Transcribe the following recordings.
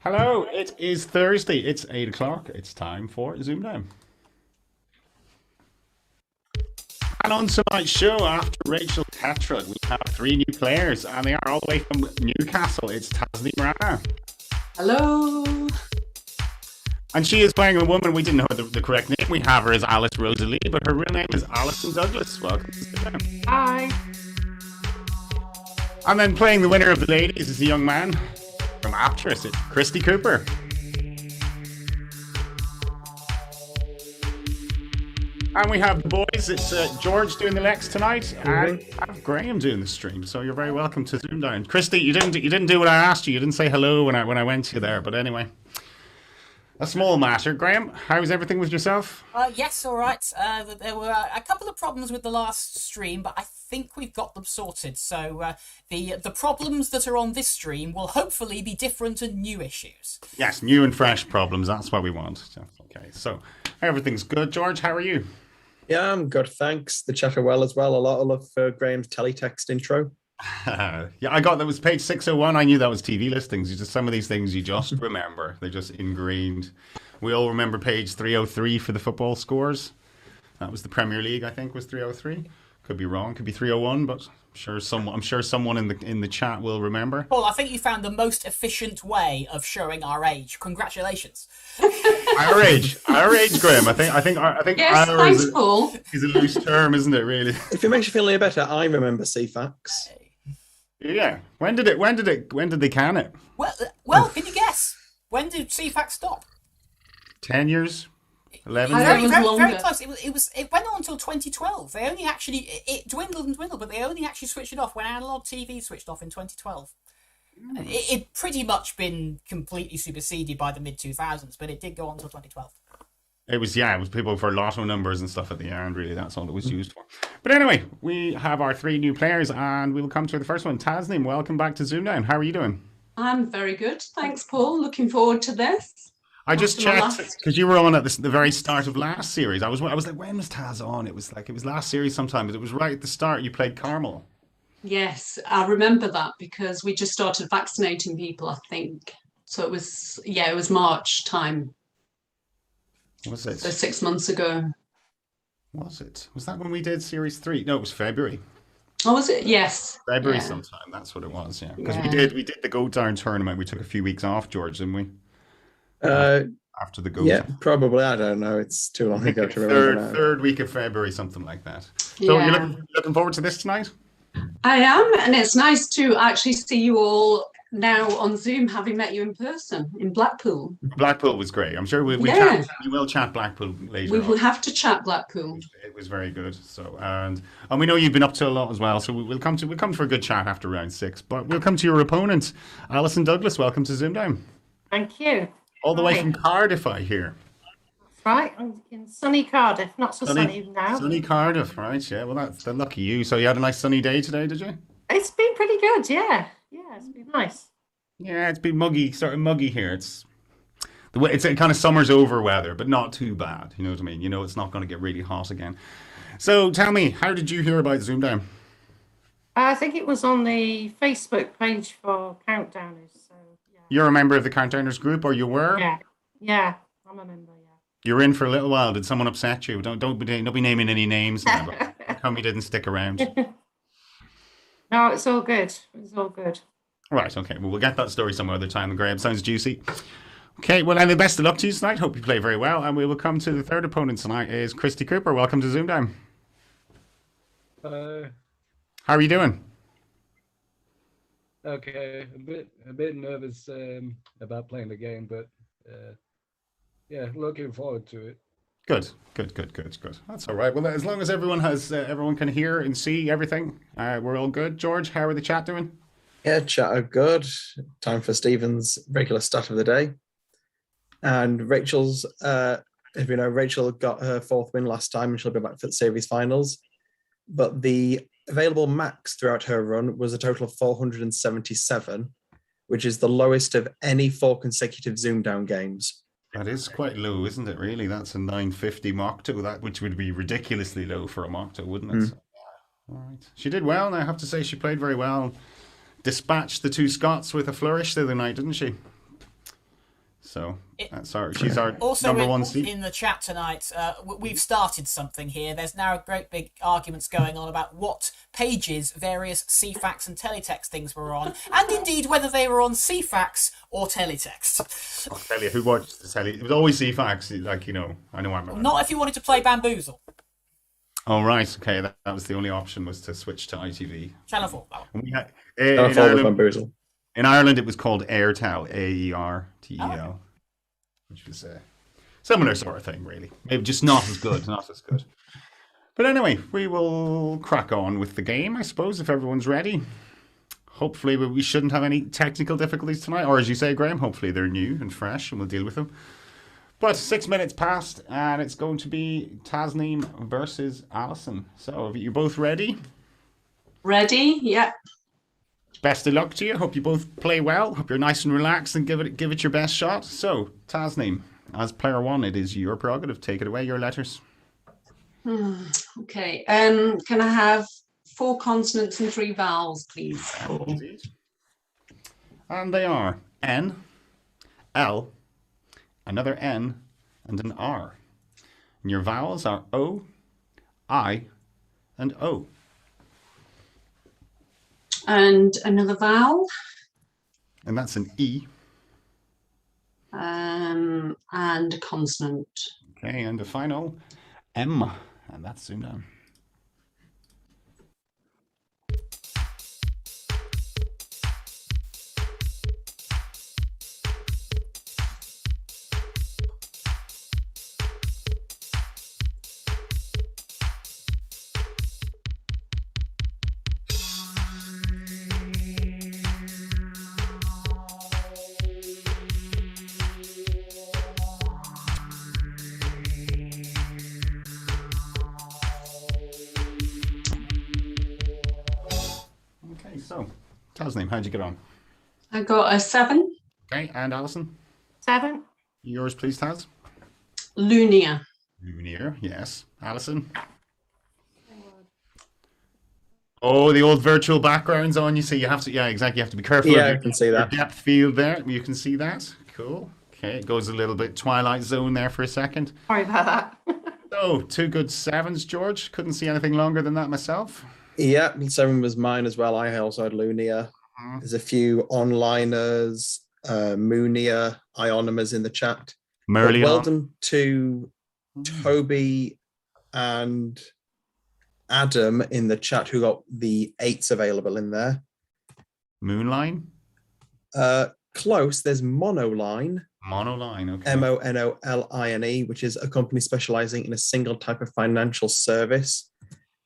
Hello, it is Thursday. It's 8 o'clock. It's time for ZoomDown. And on tonight's show, after Rachael Tetra, we have three new players, and they are all the way from Newcastle. It's Tasneem Rana. Hello. And she is playing a woman. We didn't know the correct name. We have her as Alice Rosalie, but her real name is Alison Douglas. Welcome to ZoomDown. Hi. And then playing the winner of the ladies is a young man from Aptrus. It's Christy Cooper. And we have the boys. It's George doing the Lex tonight, and I have Graham doing the stream. So you're very welcome to ZoomDown. Christy, you didn't do what I asked you. You didn't say hello when I went to you there. But anyway, a small matter. Graham, how's everything with yourself? Yes, all right. There were a couple of problems with the last stream, but I think we've got them sorted. So the problems that are on this stream will hopefully be different and new issues. Yes, new and fresh problems. That's what we want. Okay, so everything's good. George, how are you? Yeah, I'm good, thanks. The chat are well as well. A lot of love for Graham's teletext intro. Yeah, I got that was page 601. I knew that was TV listings. You just some of these things you just remember. They're just ingrained. We all remember page 303 for the football scores. That was the Premier League, I think, was 303. Could be wrong, could be 301, but I'm sure someone in the chat will remember. Paul, I think you found the most efficient way of showing our age. Congratulations. Our age, Graham. I think Yes, our thanks, Paul. is a loose term, isn't it? Really. If it makes you feel any better, I remember Ceefax. Yeah. When did they can it? Well, can you guess? When did Ceefax stop? 10 years. 11 I years. thought it was Very longer. close. It went on until 2012. They only actually it dwindled and dwindled, but they only actually switched it off when analog TV switched off in 2012. It'd pretty much been completely superseded by the mid 2000s, but it did go on until 2012. It was people for lotto numbers and stuff at the end, really. That's all it was used for. But anyway, we have our three new players, and we'll come to the first one. Tasneem, welcome back to ZoomDown. How are you doing? I'm very good. Thanks, Paul. Looking forward to this. I just After the checked last- because you were on at the very start of last series. I was like, when was Taz on? It was last series sometime, but it was right at the start. You played Carmel. Yes, I remember that because we just started vaccinating people, I think. So it was March time. Was it? So 6 months ago. Was it? Was that when we did series 3? No, it was February. Oh, was it? Yes. February Yeah. sometime. That's what it was. Yeah, because Yeah. we did the Go Down tournament. We took a few weeks off, George, didn't we? After the Go Yeah, Down. probably. I don't know. It's too long ago to remember Third now. third week of February, something like that. So Yeah. you're looking forward to this tonight? I am, and it's nice to actually see you all now on Zoom, having met you in person in Blackpool. Blackpool was great. I'm sure we Yeah. will chat Blackpool later We on. will have to chat Blackpool. It was very good. So and we know you've been up to a lot as well. So we'll come for a good chat after round 6. But we'll come to your opponent, Alison Douglas. Welcome to ZoomDown. Thank you. All the way Hi. from Cardiff, I hear. Right, I'm in sunny Cardiff, not so sunny now. Sunny Cardiff, right? Yeah. Well, that's lucky you. So you had a nice sunny day today, did you? It's been pretty good, yeah. Yeah, it's been nice. Yeah, it's been muggy, sort of muggy here. It's the way it's a kind of summer's over weather, but not too bad. You know what I mean? You know, it's not going to get really hot again. So tell me, how did you hear about ZoomDown? I think it was on the Facebook page for Countdowners, so yeah. You're a member of the Countdowners group, or you were? Yeah, I'm a member, yeah. You're in for a little while. Did someone upset you? Don't be naming any names now. But tell me you didn't stick around. No, it's all good. It's all good. Right, okay. Well, we'll get that story some other time. Graham, sounds juicy. Okay, well, and the best of luck to you tonight. Hope you play very well. And we will come to the third opponent tonight is Christy Cooper. Welcome to ZoomDown. How are you doing? Okay, a bit nervous about playing the game, but yeah, looking forward to it. Good. That's all right. Well, as long as everyone can hear and see everything, we're all good. George, how are the chat doing? Yeah, chat are good. Time for Stephen's regular stat of the day. And Rachel's, if you know, Rachel got her 4th win last time and she'll be back for the series finals. But the available max throughout her run was a total of 477, which is the lowest of any 4 consecutive ZoomDown games. That is quite low, isn't it, really? That's a 950 Mocto, which would be ridiculously low for a Mocto, wouldn't it? So, all right. She did well, and I have to say she played very well. Dispatched the two Scots with a flourish the other night, didn't she? So It- she's our Also, number one seed. in the chat tonight, we've started something here. There's now great big arguments going on about what pages various Ceefax and teletext things were on, and indeed whether they were on Ceefax or teletext. I'll tell you who watched the telly. It was always Ceefax. Like, I know I'm. Not if you wanted to play Bamboozle. Oh right, okay. That was the only option, was to switch to ITV. Channel 4. And we had, I'll follow Bamboozle. in Ireland, it was called Airtel, Aertel, which was a similar sort of thing, really. Maybe just not as good, not as good. But anyway, we will crack on with the game, I suppose, if everyone's ready. Hopefully, we shouldn't have any technical difficulties tonight, or as you say, Graham, hopefully they're new and fresh, and we'll deal with them. But 6 minutes passed, and it's going to be Tasneem versus Alison. So, are you both ready? Ready? Yep. Best of luck to you. Hope you both play well. Hope you're nice and relaxed and give it your best shot. So, Tasneem, as player one, it is your prerogative. Take it away, your letters. Okay. Can I have 4 consonants and 3 vowels, please? Indeed. And they are N, L, another N, and an R. And your vowels are O, I, and O. And another vowel. And that's an E. And a consonant. Okay, and the final M. And that's ZoomDown. Okay, so Tasneem, how'd you get on? I got a 7. Okay, and Alison? 7. Yours, please, Taz. Lunia. Lumiere, yes. Alison? Oh, the old virtual background's on. You see, you have to, yeah, exactly. You have to be careful. Yeah, of I can see that. Your depth field there. You can see that. Cool. Okay, it goes a little bit Twilight Zone there for a second. Sorry about that. So, 2 good 7s, George. Couldn't see anything longer than that myself. Yeah, 7 was mine as well. I also had Lunia. There's a few onliners, Moonia, Ionomas in the chat. But Merlion. well done to Toby and Adam in the chat who got the 8s available in there. Moonline. Close, there's Monoline, Monoline, okay. Monoline, which is a company specializing in a single type of financial service,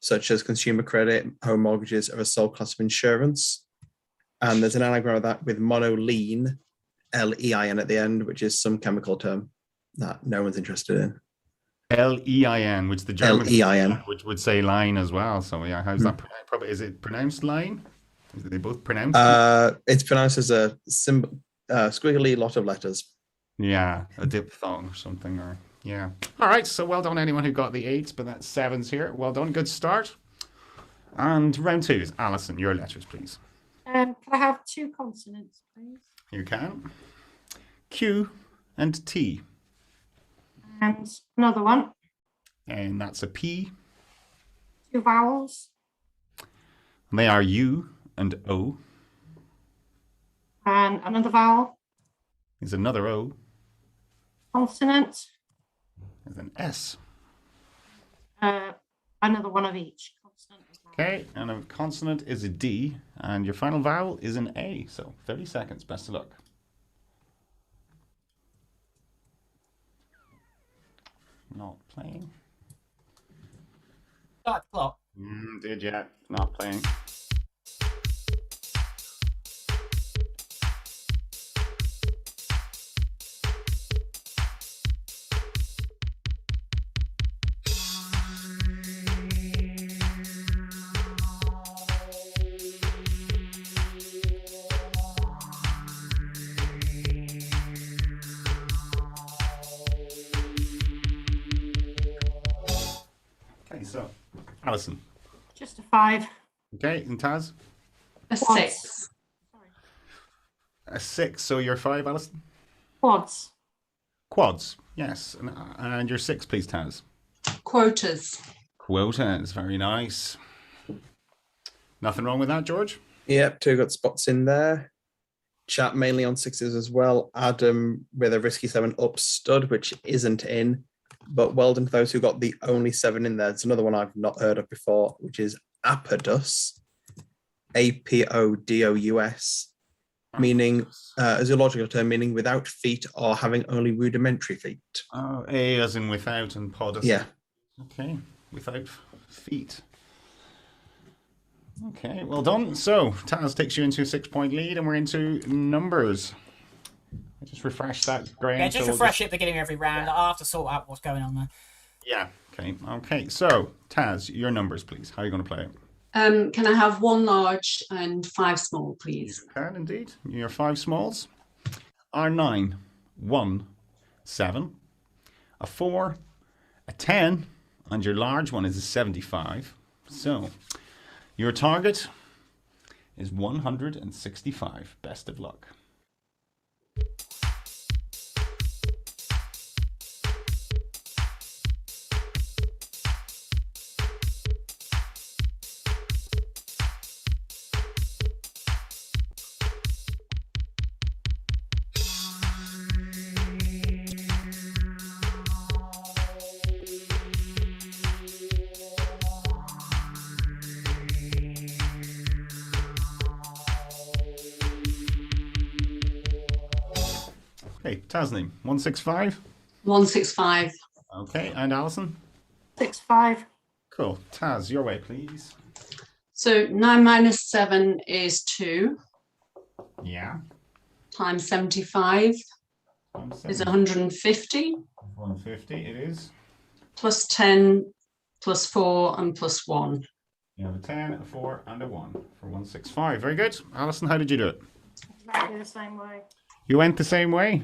such as consumer credit, home mortgages, or a sole class of insurance. And there's an anagram of that with monoline, Lein at the end, which is some chemical term that no one's interested in. Lein, which the German Lein. which would say line as well. So yeah, how's that pronounced? Probably, is it pronounced line? Is it they both pronounced? It's pronounced as a squiggly lot of letters. Yeah, a diphthong or something, or yeah. All right, so well done anyone who got the 8s, but that's 7s here. Well done, good start. And round 2 is Alison, your letters, please. Can I have 2 consonants, please? You can. Q and T. And another one. And that's a P. 2 vowels. And they are U and O. And another vowel. There's another O. Consonant. There's an S. Another one of each. Consonant and vowel. Okay, and a consonant is a D, and your final vowel is an A. So 30 seconds. Best of luck. Not playing. Start the clock. Did you? Not playing. Okay, so Alison. Just a 5. Okay, and Taz? A Quads. 6. Sorry. A 6, so you're 5, Alison? Quads. Quads, yes. And your 6, please, Taz. Quotas. Quotas, very nice. Nothing wrong with that, George? Yep, 2 good spots in there. Chat mainly on 6s as well. Adam with a risky 7 up stud, which isn't in. But well done to those who got the only 7 in there. It's another one I've not heard of before, which is Apodus. Apodous, meaning a zoological term meaning without feet or having only rudimentary feet. Oh, A as in without and podus. Yeah. Okay, without feet. Okay, well done. So, Taz takes you into a 6-point lead, and we're into numbers. I just refresh that, Graham. Yeah, just refresh it at the beginning of every round. I'll have to sort out what's going on there. Yeah, okay. Okay, so, Taz, your numbers, please. How are you going to play it? Can I have 1 large and 5 small, please? You can, indeed. Your 5 smalls are 9, 1, 7, a 4, a 10, and your large one is a 75. So, your target is 165. Best of luck. Okay, Tasneem, 165. 165. Okay, and Alison? 6-5. Cool. Taz, your way, please. So 9 minus 7 is 2 Yeah. times 75 is 150 150, it is. plus 10 plus 4 and plus 1. You have a 10, a 4, and a 1 for 165. Very good. Alison, how did you do it? Exactly the same way. You went the same way.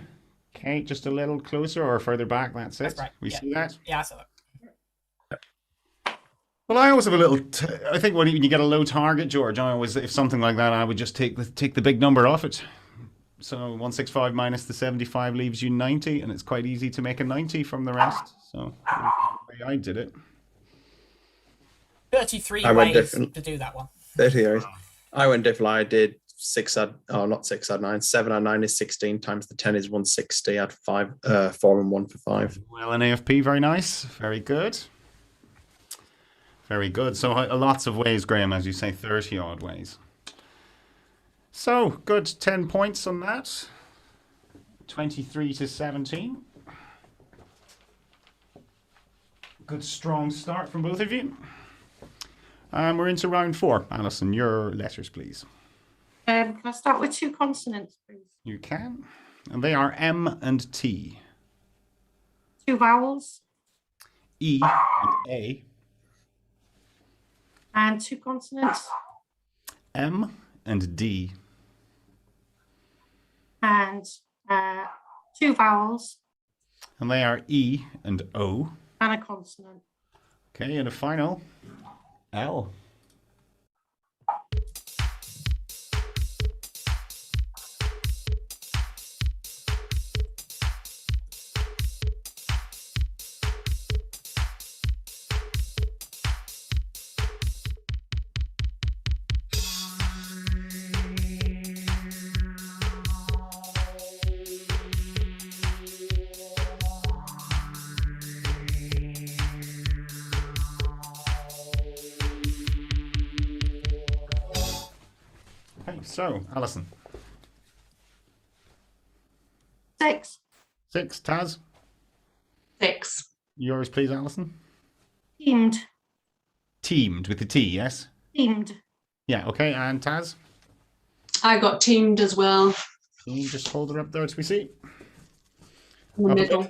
Okay, just a little closer or further back. That's it. That's right. We Yeah. see that. Yeah, I saw that. Well, I always have a little. I think when you get a low target, George, I always, if something like that, I would just take the big number off it. So 165 minus the 75 leaves you 90, and it's quite easy to make a 90 from the rest. So the way I did it. 33 I went ways different. to do that one. 30 years. I went different. I did 6 add, oh, not 6 add 9. 7 add 9 is 16 times the 10 is 160. Add 5, 4 and 1 for 5. Well, an AFP, very nice. Very good. Very good. So lots of ways, Graham, as you say, 30 odd ways. So good, 10 points on that. 23 to 17. Good strong start from both of you. We're into round 4. Alison, your letters, please. Can I start with 2 consonants, please? You can. And they are M and T. 2 vowels E and A. and 2 consonants M and D. and 2 vowels And they are E and O. and a consonant. Okay, and a final L. Okay, so Alison. 6. 6, Taz. 6. Yours, please, Alison. Teamed. Teamed with the T, yes? Teamed. Yeah, okay, and Taz? I got teamed as well Can you just hold it up there to we see? in the Up a middle.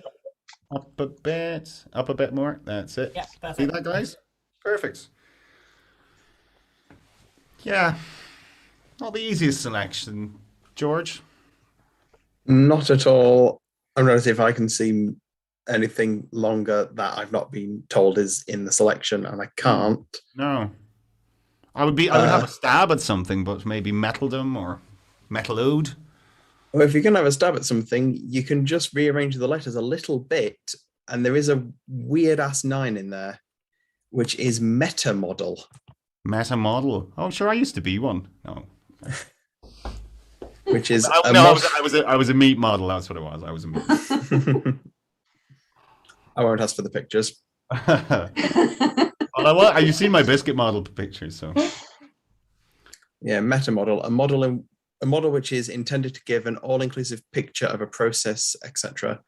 bit. Up a bit more. That's it. Yeah, See perfect. that, guys? Perfect. Yeah. Not the easiest selection, George. Not at all. I'm going to see if I can see anything longer that I've not been told is in the selection, and I can't. No. I would have a stab at something, but maybe Metaldom or Metalode. Well, if you're going to have a stab at something, you can just rearrange the letters a little bit. And there is a weird ass 9 in there, which is meta model. Meta model. Oh, sure, I used to be one. No. Which is I was a meat model. That's what it was. I was a meat. I won't ask for the pictures. Well, you've seen my biscuit model pictures, so. Yeah, meta model, a model which is intended to give an all-inclusive picture of a process, etc.,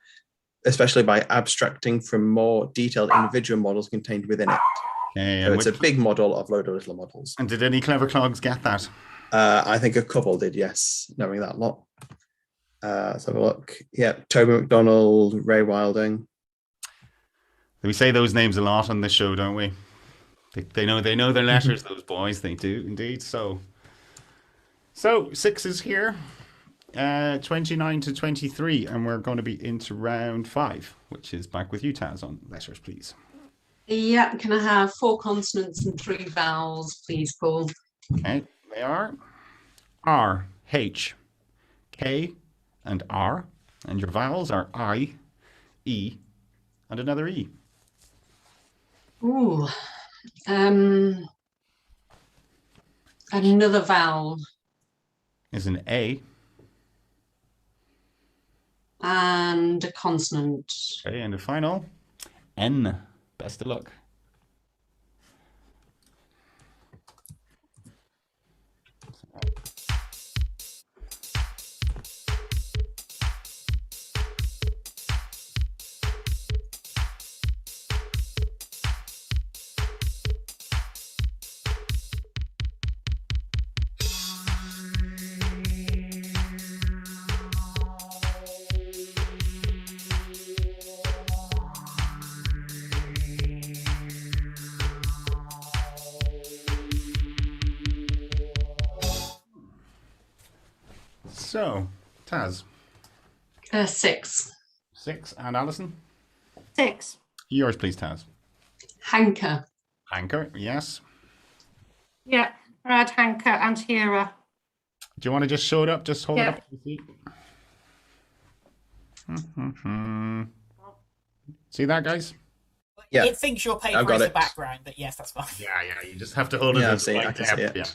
especially by abstracting from more detailed individual models contained within it. Okay, so it's a big model of load of little models. And did any clever clogs get that? I think a couple did, yes, knowing that lot. Let's have a look. Yeah, Toby McDonald, Ray Wilding. We say those names a lot on this show, don't we? They know their letters, those boys. They do indeed. So 6 is here, 29 to 23, and we're going to be into round 5, which is back with you, Taz, on letters, please. Yeah, can I have 4 consonants and 3 vowels, please, Paul? Okay, they are R, H, K, and R, and your vowels are I, E, and another E. Ooh, another vowel. Is an A. And a consonant. Okay, and the final N. Best of luck. So, Taz. 6. 6, and Alison? 6. Yours, please, Taz. Hanker. Hanker, yes. Yeah, I had Hanker and Hera. Do you want to just show it up? Just hold it up. See that, guys? Yeah. It thinks your paper is the background, but yes, that's fine. Yeah, you just have to hold it. Yeah, I can see it. Yeah.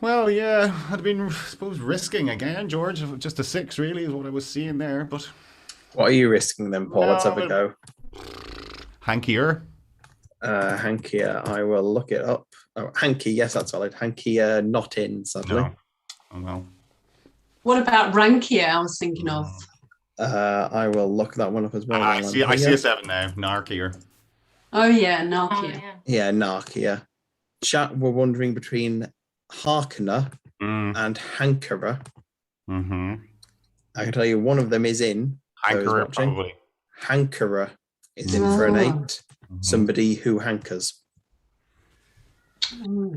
Well, yeah, I'd been, I suppose, risking again, George. Just a 6, really, is what I was seeing there. But what are you risking then, Paul? Let's have a go. Hankier. Hankier, I will look it up. Oh, Hanky, yes, that's solid. Hanky, not in, sadly. No. Oh, well. What about Rankia? I was thinking of. I will look that one up as well. I see a 7 now. Narkier. Oh yeah, Nokia. Yeah, Narkia. Chat were wondering between Harkener and Hankerer. Mm-hmm. I can tell you one of them is in. Hankerer, probably. Hankerer is in for an 8. Mm-hmm. Somebody who hankers.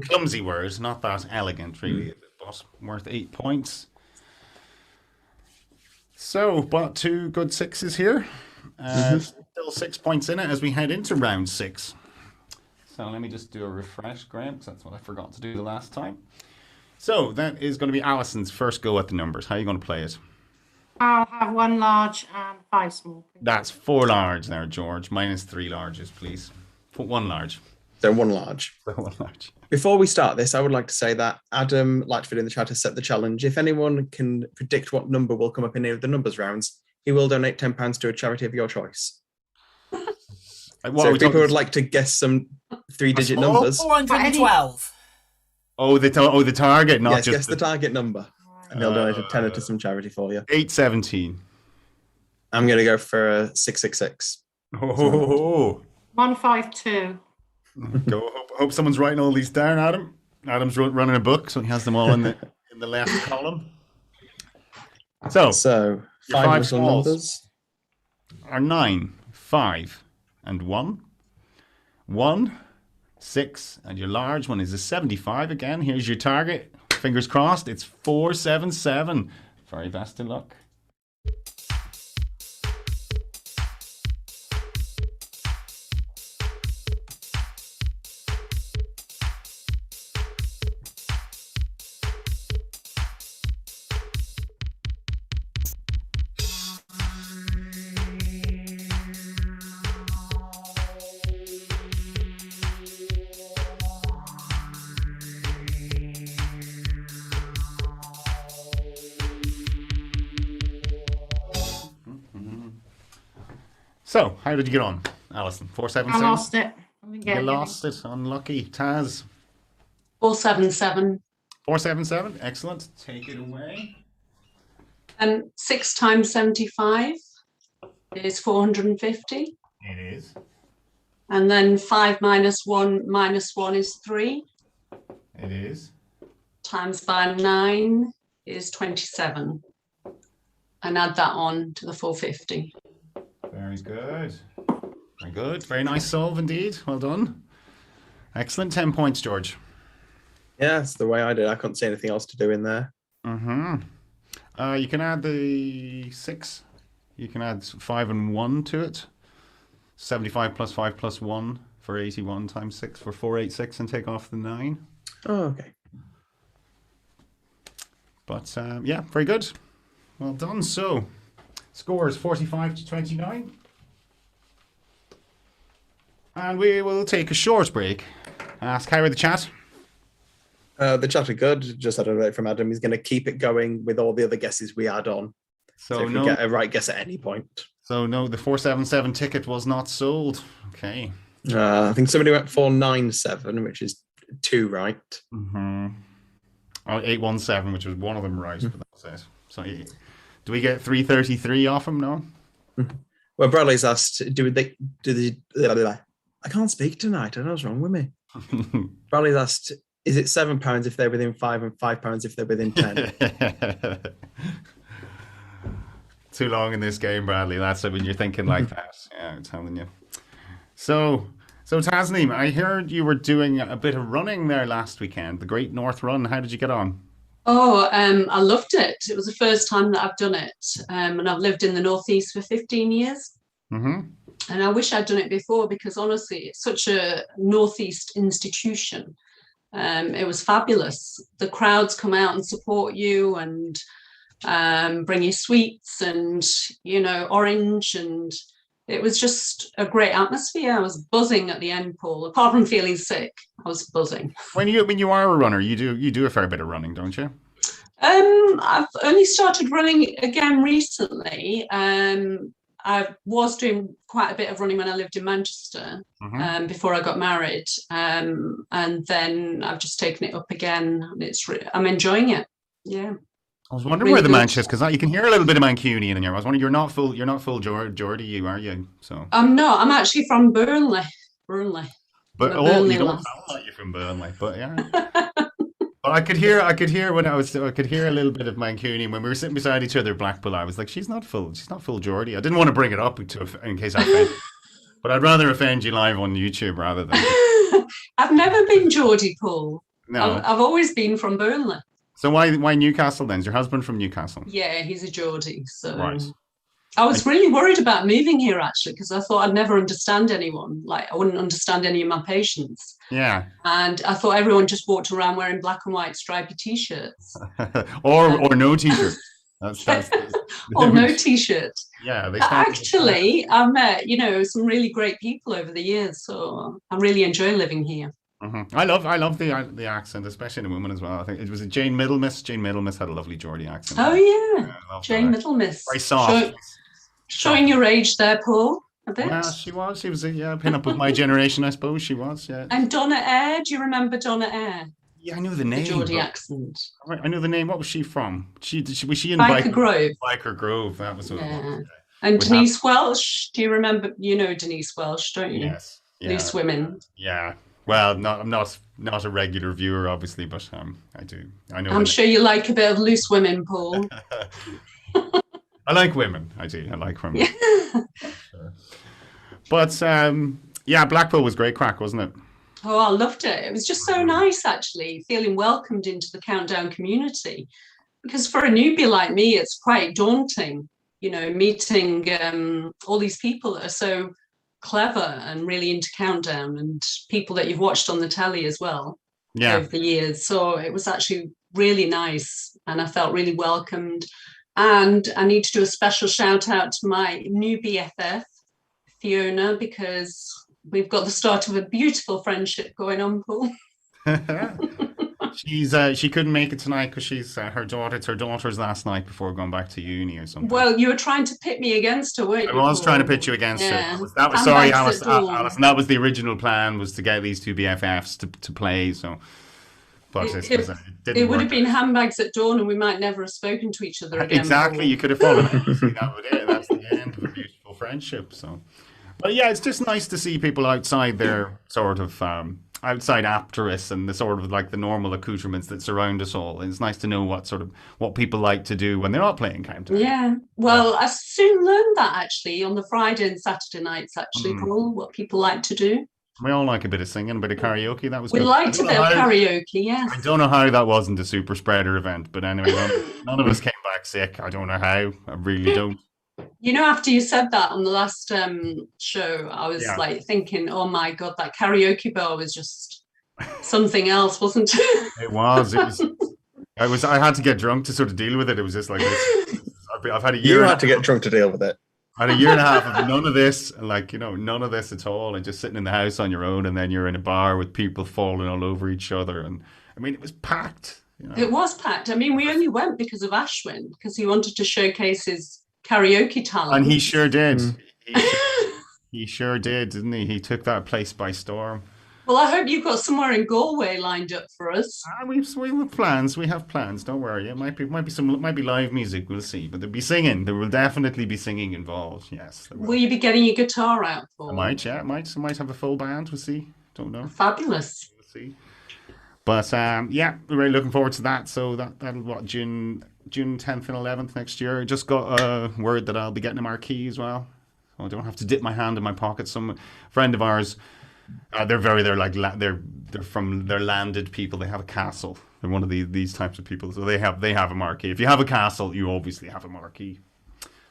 Clumsy words, not that elegant, really, but worth 8 points. So, but 2 good 6s here. Still 6 points in it as we head into round 6. So let me just do a refresh, Graham, because that's what I forgot to do the last time. So that is going to be Alison's first go at the numbers. How are you going to play it? I'll have 1 large and 5 small. Please. That's 4 large there, George. Minus 3 larges, please. Put 1 large. So 1 large. 1 large. Before we start this, I would like to say that Adam Latchford in the chat has set the challenge. If anyone can predict what number will come up in any of the numbers rounds, he will donate £10 to a charity of your choice. So if people would like to guess some 3-digit numbers. 412. Oh, the target, not just guess the target number. And they'll donate a tenner to some charity for you. 817. I'm going to go for 666. Oh. 152. Go. Hope someone's writing all these down, Adam. Adam's running a book, so he has them all in the left column. So 5 little numbers are 9, 5, and 1. 1, 6, and your large one is a 75 again. Here's your target. Fingers crossed. It's 477. Very best of luck. So, how did you get on, Alison? I 477? lost it. I didn't get You it. lost it. Unlucky. Taz? 477. 477. Excellent. Take it away. 6 times 75 is 450. It is. And then 5 minus 1 is 3. It is. Times by 9 is 27. And add that on to the 450. Very good. Very good. Very nice solve indeed. Well done. Excellent. 10 points, George. Yeah, it's the way I did. I couldn't see anything else to do in there. Mm-hmm. You can add the 6. You can add 5 and 1 to it. 75 plus 5 plus 1 for 81 times 6 for 486 and take off the 9. Oh, okay. But yeah, very good. Well done. So, scores 45 to 29. And we will take a short break. Ask how are the chat? The chat are good. Just had a note from Adam. He's going to keep it going with all the other guesses we add on. So if we get a right guess at any point. So no, the 477 ticket was not sold. Okay. I think somebody went 497, which is 2 right. Mm-hmm. Oh, 817, which was one of them right, but that was it. So do we get 333 off him? No. Well, Bradley's asked, do they? I can't speak tonight. I don't know what's wrong with me. Bradley's asked, is it £7 if they're within 5 and £5 if they're within 10? Too long in this game, Bradley. That's it when you're thinking like that. Yeah, I'm telling you. So Tasneem, I heard you were doing a bit of running there last weekend, the Great North Run. How did you get on? Oh, I loved it. It was the first time that I've done it. And I've lived in the Northeast for 15 years. Mm-hmm. And I wish I'd done it before because honestly, it's such a Northeast institution. It was fabulous. The crowds come out and support you and bring you sweets and, orange. And it was just a great atmosphere. I was buzzing at the end, Paul. Apart from feeling sick, I was buzzing. When you are a runner, you do a fair bit of running, don't you? I've only started running again recently. I was doing quite a bit of running when I lived in Manchester before I got married, and then I've just taken it up again. And I'm enjoying it. Yeah. I was wondering where the Manchester, because you can hear a little bit of Mancunian in here. I was wondering, you're not full Geordie, you are you? So I'm not. I'm actually from Burnley. But you don't sound like you're from Burnley. But yeah. But I could hear a little bit of Mancunian when we were sitting beside each other at Blackpool. I was like, she's not full Geordie. I didn't want to bring it up in case I offend. But I'd rather offend you live on YouTube rather than. I've never been Geordie, Paul. No. I've always been from Burnley. So why Newcastle then? Is your husband from Newcastle? Yeah, he's a Geordie. So right. I was really worried about moving here actually because I thought I'd never understand anyone. Like I wouldn't understand any of my patients. Yeah. And I thought everyone just walked around wearing black and white stripy t-shirts. or no t-shirt. That's or no t-shirt. Yeah. Actually, I met, some really great people over the years. So I really enjoy living here. Mm-hmm. I love the accent, especially in a woman as well. I think it was a Jane Middlemiss. Jane Middlemiss had a lovely Geordie accent. Oh yeah, Jane Middlemiss. Very soft. Showing your age there, Paul. A bit. Yeah, she was a pin up of my generation, I suppose. She was, yeah. And Donna Eyre. Do you remember Donna Eyre? Yeah, I knew the name. The Geordie accent. I knew the name. What was she from? Was she in Biker Grove? Biker Grove. That was what it was. And Denise Welsh. Do you remember? You know Denise Welsh, don't you? Yes. Yeah. Loose Women. Yeah. Well, I'm not a regular viewer, obviously, but I do. I know. I'm sure you like a bit of Loose Women, Paul. I like women. I do. I like women. Sure. But Blackpool was great crack, wasn't it? Oh, I loved it. It was just so nice, actually, feeling welcomed into the Countdown community. Because for a newbie like me, it's quite daunting, meeting all these people that are so clever and really into Countdown and people that you've watched on the telly as well over the years. So it was actually really nice and I felt really welcomed. And I need to do a special shout out to my new BFF, Fiona, because we've got the start of a beautiful friendship going on, Paul. She couldn't make it tonight because she's her daughter. It's her daughter's last night before going back to uni or something. Well, you were trying to pit me against her, weren't you? I was trying to Paul? pitch you against her. Yeah. That was sorry, Handbags at dawn. Alison. That was the original plan, was to get these two BFFs to play. So, but it didn't It would work. have been handbags at dawn, and we might never have spoken to each other again. Exactly. Paul. You could have fallen out. See, that would it. That's the end of a beautiful friendship. So, but yeah, it's just nice to see people outside their sort of outside apteris and the sort of like the normal accoutrements that surround us all. And it's nice to know what people like to do when they're not playing Countdown. Yeah. Well, I soon learned that actually on the Friday and Saturday nights. Actually, Paul, what people like to do. We all like a bit of singing, a bit of karaoke. That was We good. liked a bit of karaoke. Yes. I don't know how that wasn't a super spreader event, but anyway, none of us came back sick. I don't know how. I really don't. You know, after you said that on the last show, I was Yeah. like thinking, oh my God, that karaoke bar was just something else, wasn't it? It was. I had to get drunk to sort of deal with it. It was just like this. I've had a year. You had to get drunk to deal with it. I had a year and a half of none of this, none of this at all, and just sitting in the house on your own, and then you're in a bar with people falling all over each other, and I mean, it was packed. You know? It was packed. I mean, we only went because of Ashwin, because he wanted to showcase his karaoke talent. And he sure did. He sure did, didn't he? He took that place by storm. Well, I hope you've got somewhere in Galway lined up for us. We have plans. We have plans. Don't worry. It might be live music. We'll see. But there'll be singing. There will definitely be singing involved. Yes. There Will you be getting your guitar out for? I might. Yeah. I might have a full band. We'll see. Don't know. Fabulous. We'll see. But yeah, we're really looking forward to that. So that'll June 10th and 11th next year. Just got a word that I'll be getting a marquee as well. So I don't have to dip my hand in my pocket. Some friend of ours. They're landed people. They have a castle. They're one of these types of people. So they have a marquee. If you have a castle, you obviously have a marquee.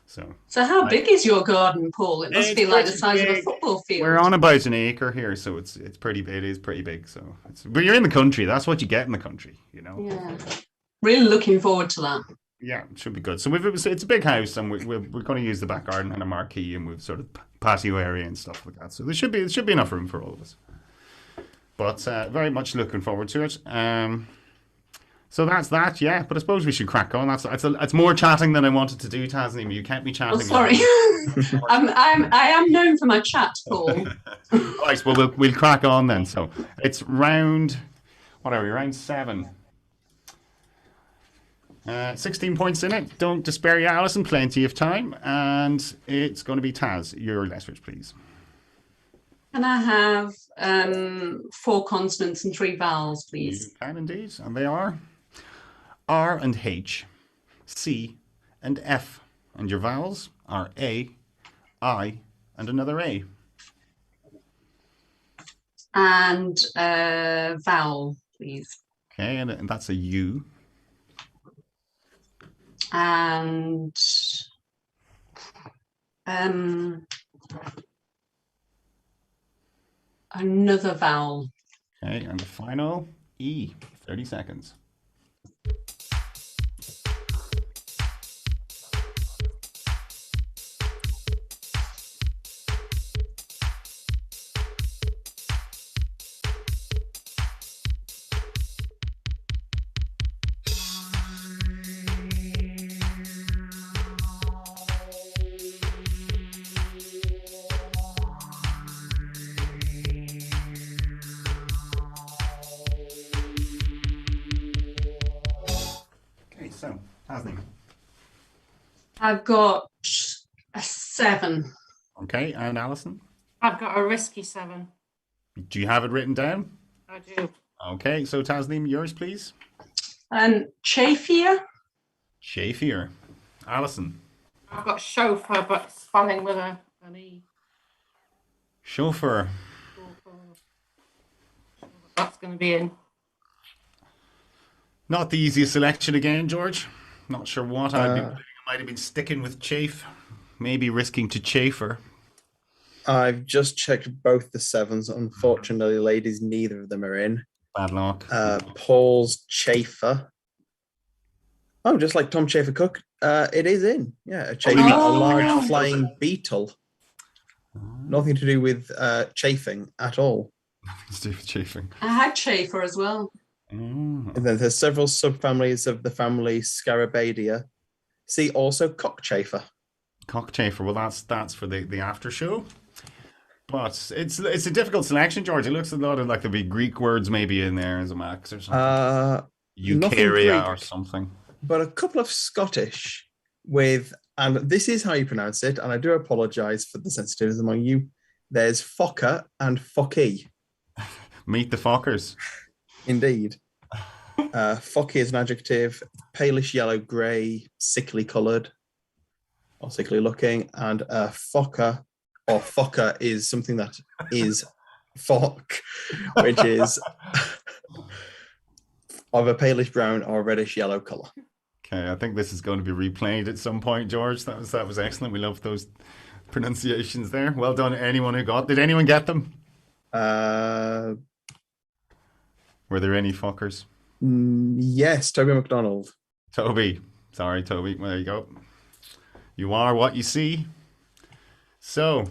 So how big is your garden, Paul? It must It's be like the pretty size of a big. football field. We're on about an acre here, so it's pretty big. It is pretty big. So but you're in the country. That's what you get in the country, you know. Yeah. Really looking forward to that. Yeah, it should be good. So it's a big house, and we're going to use the back garden and a marquee, and we've sort of patio area and stuff like that. So there should be enough room for all of us. But very much looking forward to it. So that's that, yeah. But I suppose we should crack on. It's more chatting than I wanted to do, Tasneem. You kept me chatting. Oh, sorry. I am known for my chat, Paul. Right, well, we'll crack on then. So it's round 7. 16 points in it. Don't despair, you, Alison. Plenty of time. And it's going to be Taz. Your letters, please. Can I have 4 consonants and 3 vowels, please? You can indeed. And they are R and H, C and F. And your vowels are A, I, and another A. And vowel, please. Okay, and that's a U. And another vowel. Okay, and the final E. 30 seconds. So, Tasneem. I've got a 7. Okay, and Alison? I've got a risky 7. Do you have it written down? I do. Okay, so Tasneem, yours, please. Chafier. Chafier. Alison? I've got chauffeur, but spelling with an E. Chauffeur. That's going to be in. Not the easiest selection again, George. Not sure what I'd be putting. I might have been sticking with chafe. Maybe risking to chafer. I've just checked both the 7s. Unfortunately, ladies, neither of them are in. Bad luck. Paul's Chafer. Oh, just like Tom Chafer Cook. It is in. Yeah, a chafer, a large flying beetle. Nothing to do with chafing at all. Nothing to do with chafing. I had chafer as well. Mm. And then there's several subfamilies of the family Scarabadia. See also cockchafer. Cockchafer. Well, that's for the after show. But it's a difficult selection, George. It looks a lot of like there'll be Greek words maybe in there as a max or something. Nothing Eukarya or Greek. something. But a couple of Scottish with, and this is how you pronounce it, and I do apologise for the sensitivities among you. There's Fokker and Focky. Meet the Fockers. Indeed. Focky is an adjective, palish yellow grey, sickly coloured, or sickly looking, and Fokker or Fokker is something that is fock, which is of a palish brown or reddish yellow colour. Okay, I think this is going to be replayed at some point, George. That was excellent. We love those pronunciations there. Well done, anyone who got. Did anyone get them? Were there any Fockers? Yes, Toby McDonald. Toby. Sorry, Toby. Well, there you go. You are what you see. So,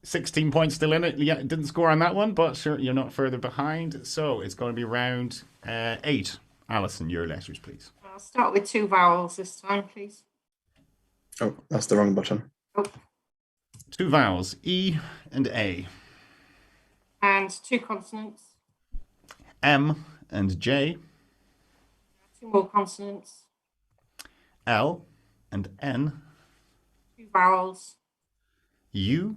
16 points still in it. Yeah, didn't score on that one, but sure, you're not further behind. So, it's going to be round 8. Alison, your letters, please. I'll start with 2 vowels this time, please. Oh, that's the wrong button. Oh, 2 vowels, E and A. and 2 consonants. M and J. 2 more consonants. L and N. 2 vowels. U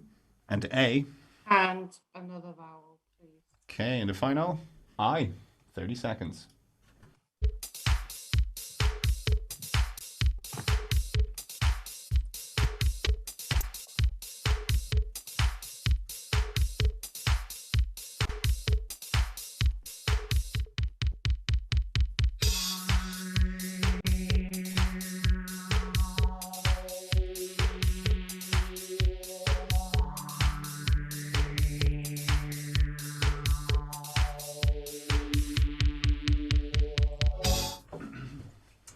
and A. And another vowel, please. Okay, and the final, I. 30 seconds.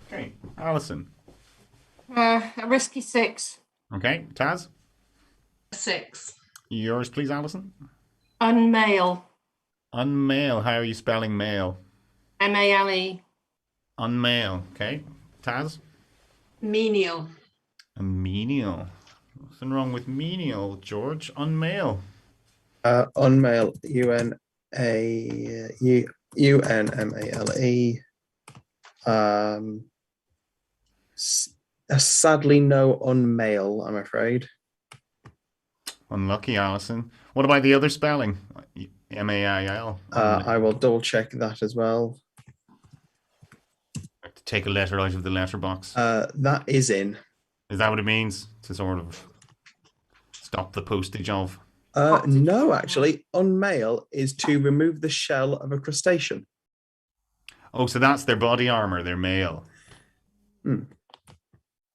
Okay, Alison. A risky 6. Okay, Taz. 6. Yours, please, Alison. Unmale. Unmale. How are you spelling male? M-A-L-E. Unmale. Okay, Taz. Menial. And menial. Nothing wrong with menial, George. Unmale. Unmale, U-N-M-A-L-E. Sadly, no unmale, I'm afraid. Unlucky, Alison. What about the other spelling? M-A-I-L. I will double check that as well. Have to take a letter out of the letterbox. That is in. Is that what it means? To sort of stop the postage of? No, actually, unmale is to remove the shell of a crustacean. Oh, so that's their body armor. They're male.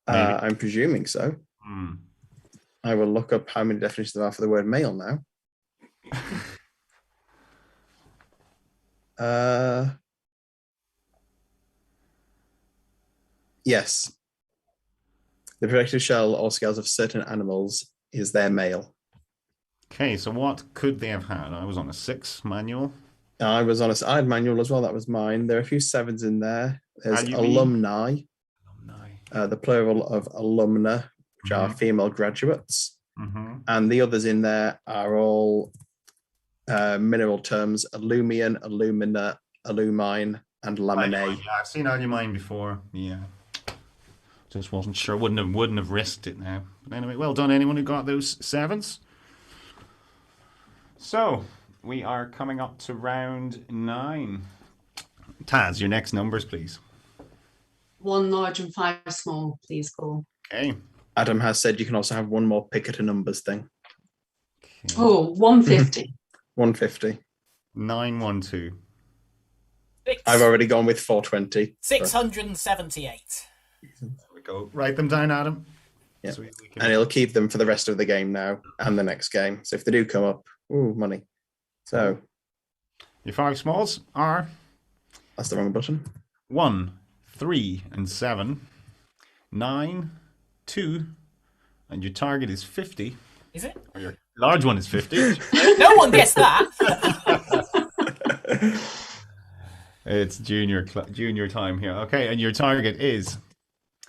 I'm presuming so. I will look up how many definitions there are for the word male now. Yes. The protective shell or scales of certain animals is their male. Okay, so what could they have had? I was on a 6 manual. I was honest. I had manual as well. That was mine. There are a few 7s in there. There's How do you mean? alumni, Alumni. the plural of alumna, which are female graduates. And the others in there are all mineral terms: alumium, alumina, alumine, and laminae. Yeah, I've seen alumine before. Yeah. Just wasn't sure. Wouldn't have risked it now. But anyway, well done, anyone who got those 7s. So, we are coming up to round 9. Taz, your next numbers, please. 1 large and 5 small, please, Paul. Okay. Adam has said you can also have one more pick at a numbers thing. Okay. Oh, 150. 150. 912. I've already gone with 420. 678. There we go. Write them down, Adam. Yeah. So we can... And he'll keep them for the rest of the game now and the next game. So if they do come up, money. So Your 5 smalls are... that's the wrong button. 1, 3, and 7. 9, 2, and your target is 50. Is it? Or your large one is 50. No one gets that. It's junior time here. Okay, and your target is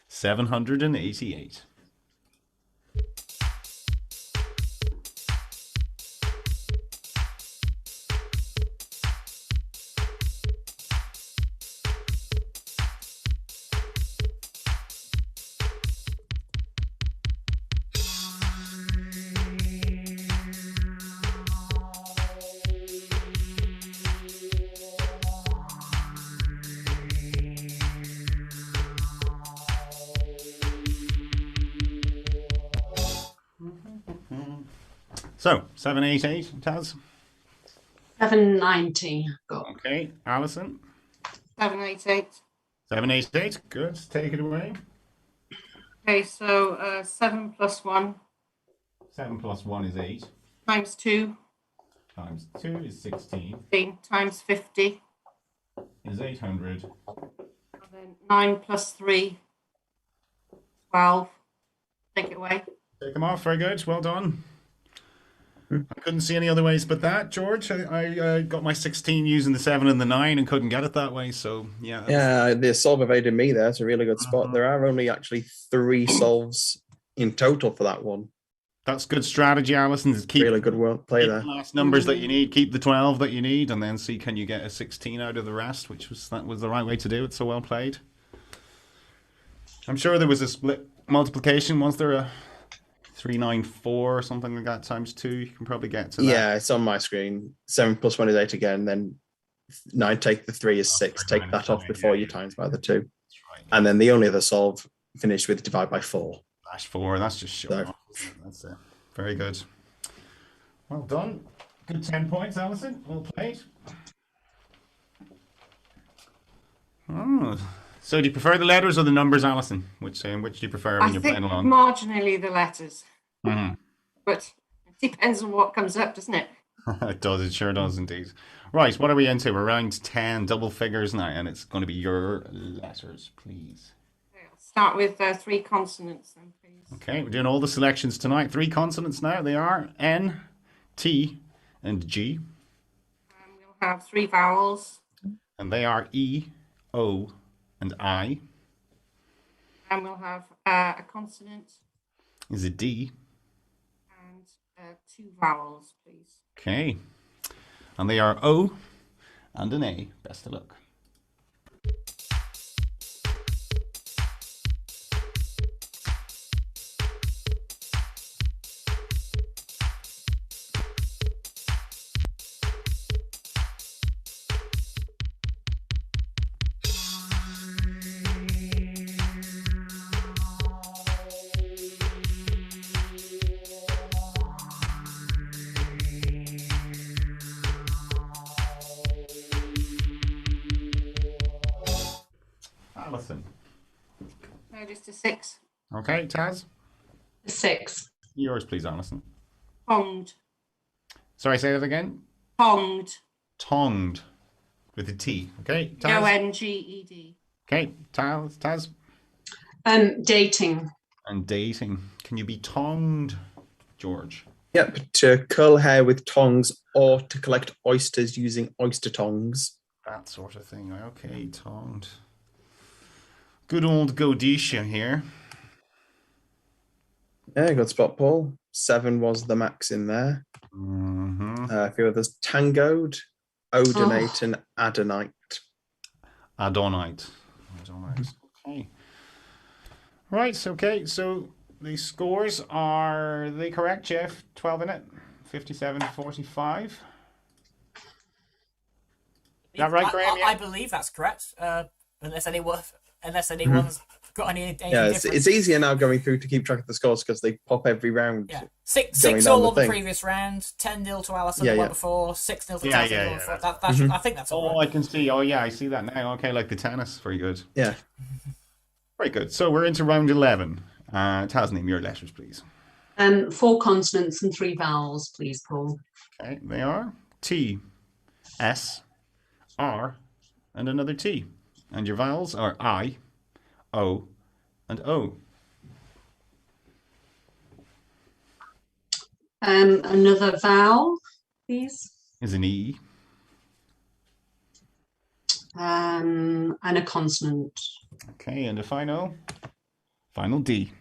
788. So, 788, Taz. 790. Got. Okay, Alison. 788. 788, good. Take it away. Okay, so 7 plus 1 7 plus 1 is 8. times 2 Times 2 is 16. times 50. Is 800. And then 9 plus 3, 12. Take it away. Take them off. Very good. Well done. I couldn't see any other ways but that, George. I got my 16 using the 7 and the 9 and couldn't get it that way. So, yeah. Yeah, the solve evaded me there. It's a really good spot. There are only actually 3 solves in total for that one. That's good strategy, Alison. Is keep Really good play keep there. the last numbers that you need, keep the 12 that you need, and then see can you get a 16 out of the rest, that was the right way to do it. So well played. I'm sure there was a split multiplication. Was there a 394 or something like that times 2? You can probably get to that. Yeah, it's on my screen. 7 plus 1 is 8 again. Then 9, take the 3 is 6. Take that off before you times by the 2. That's right. And then the only other solve finished with divide by 4. Dash 4. That's just showing off. That's it. Very good. Well done. Good 10 points, Alison. Well played. Oh. So do you prefer the letters or the numbers, Alison? Which do you prefer when I you're think playing along? marginally the letters, Mhm. but it depends on what comes up, doesn't it? It does. It sure does indeed. Right. What are we into? We're around 10 double figures now, and it's going to be your letters, please. Okay, I'll start with 3 consonants then, please. Okay. We're doing all the selections tonight. 3 consonants now. They are N, T, and G. And we'll have 3 vowels, And they are E, O, and I. and we'll have a consonant Is a D. and 2 vowels, please. Okay. And they are O and an A. Best of luck. Alison. No, just a 6. Okay, Taz. 6. Yours, please, Alison. Tonged. Sorry, say that again. Tonged. Tonged. With a T. Okay, Taz. Onged. Okay, Taz. Dating. And dating. Can you be tongued, George? Yep, to curl hair with tongs or to collect oysters using oyster tongs. That sort of thing. Okay, tongued. Good old Godisha here. Yeah, good spot, Paul. 7 was the max in there. Mm-hmm. A few others. Tangoed, odonate, and adonite. Adonite. Okay. Right, okay. So the scores are they correct, Jeff? 12 in it? 57-45. Is that right, Graham? I believe that's correct. Unless anyone's got anything Yeah, different. it's easier now going through to keep track of the scores because they pop every round. Yeah, 6 going all down on the the thing. previous round, 10-0 to Alison Yeah, the one yeah. before, 6-0 to Yeah, Tasneem yeah, the one yeah, before. that's- I think that's all Oh, right. I can see. Oh, yeah, I see that now. Okay, like the tennis. Very good. Yeah. Very good. So we're into round 11. Tasneem, your letters, please. 4 consonants and 3 vowels, please, Paul. Okay, they are T, S, R, and another T. And your vowels are I, O, and O. Another vowel, please. Is an E. And a consonant. Okay, and the final D.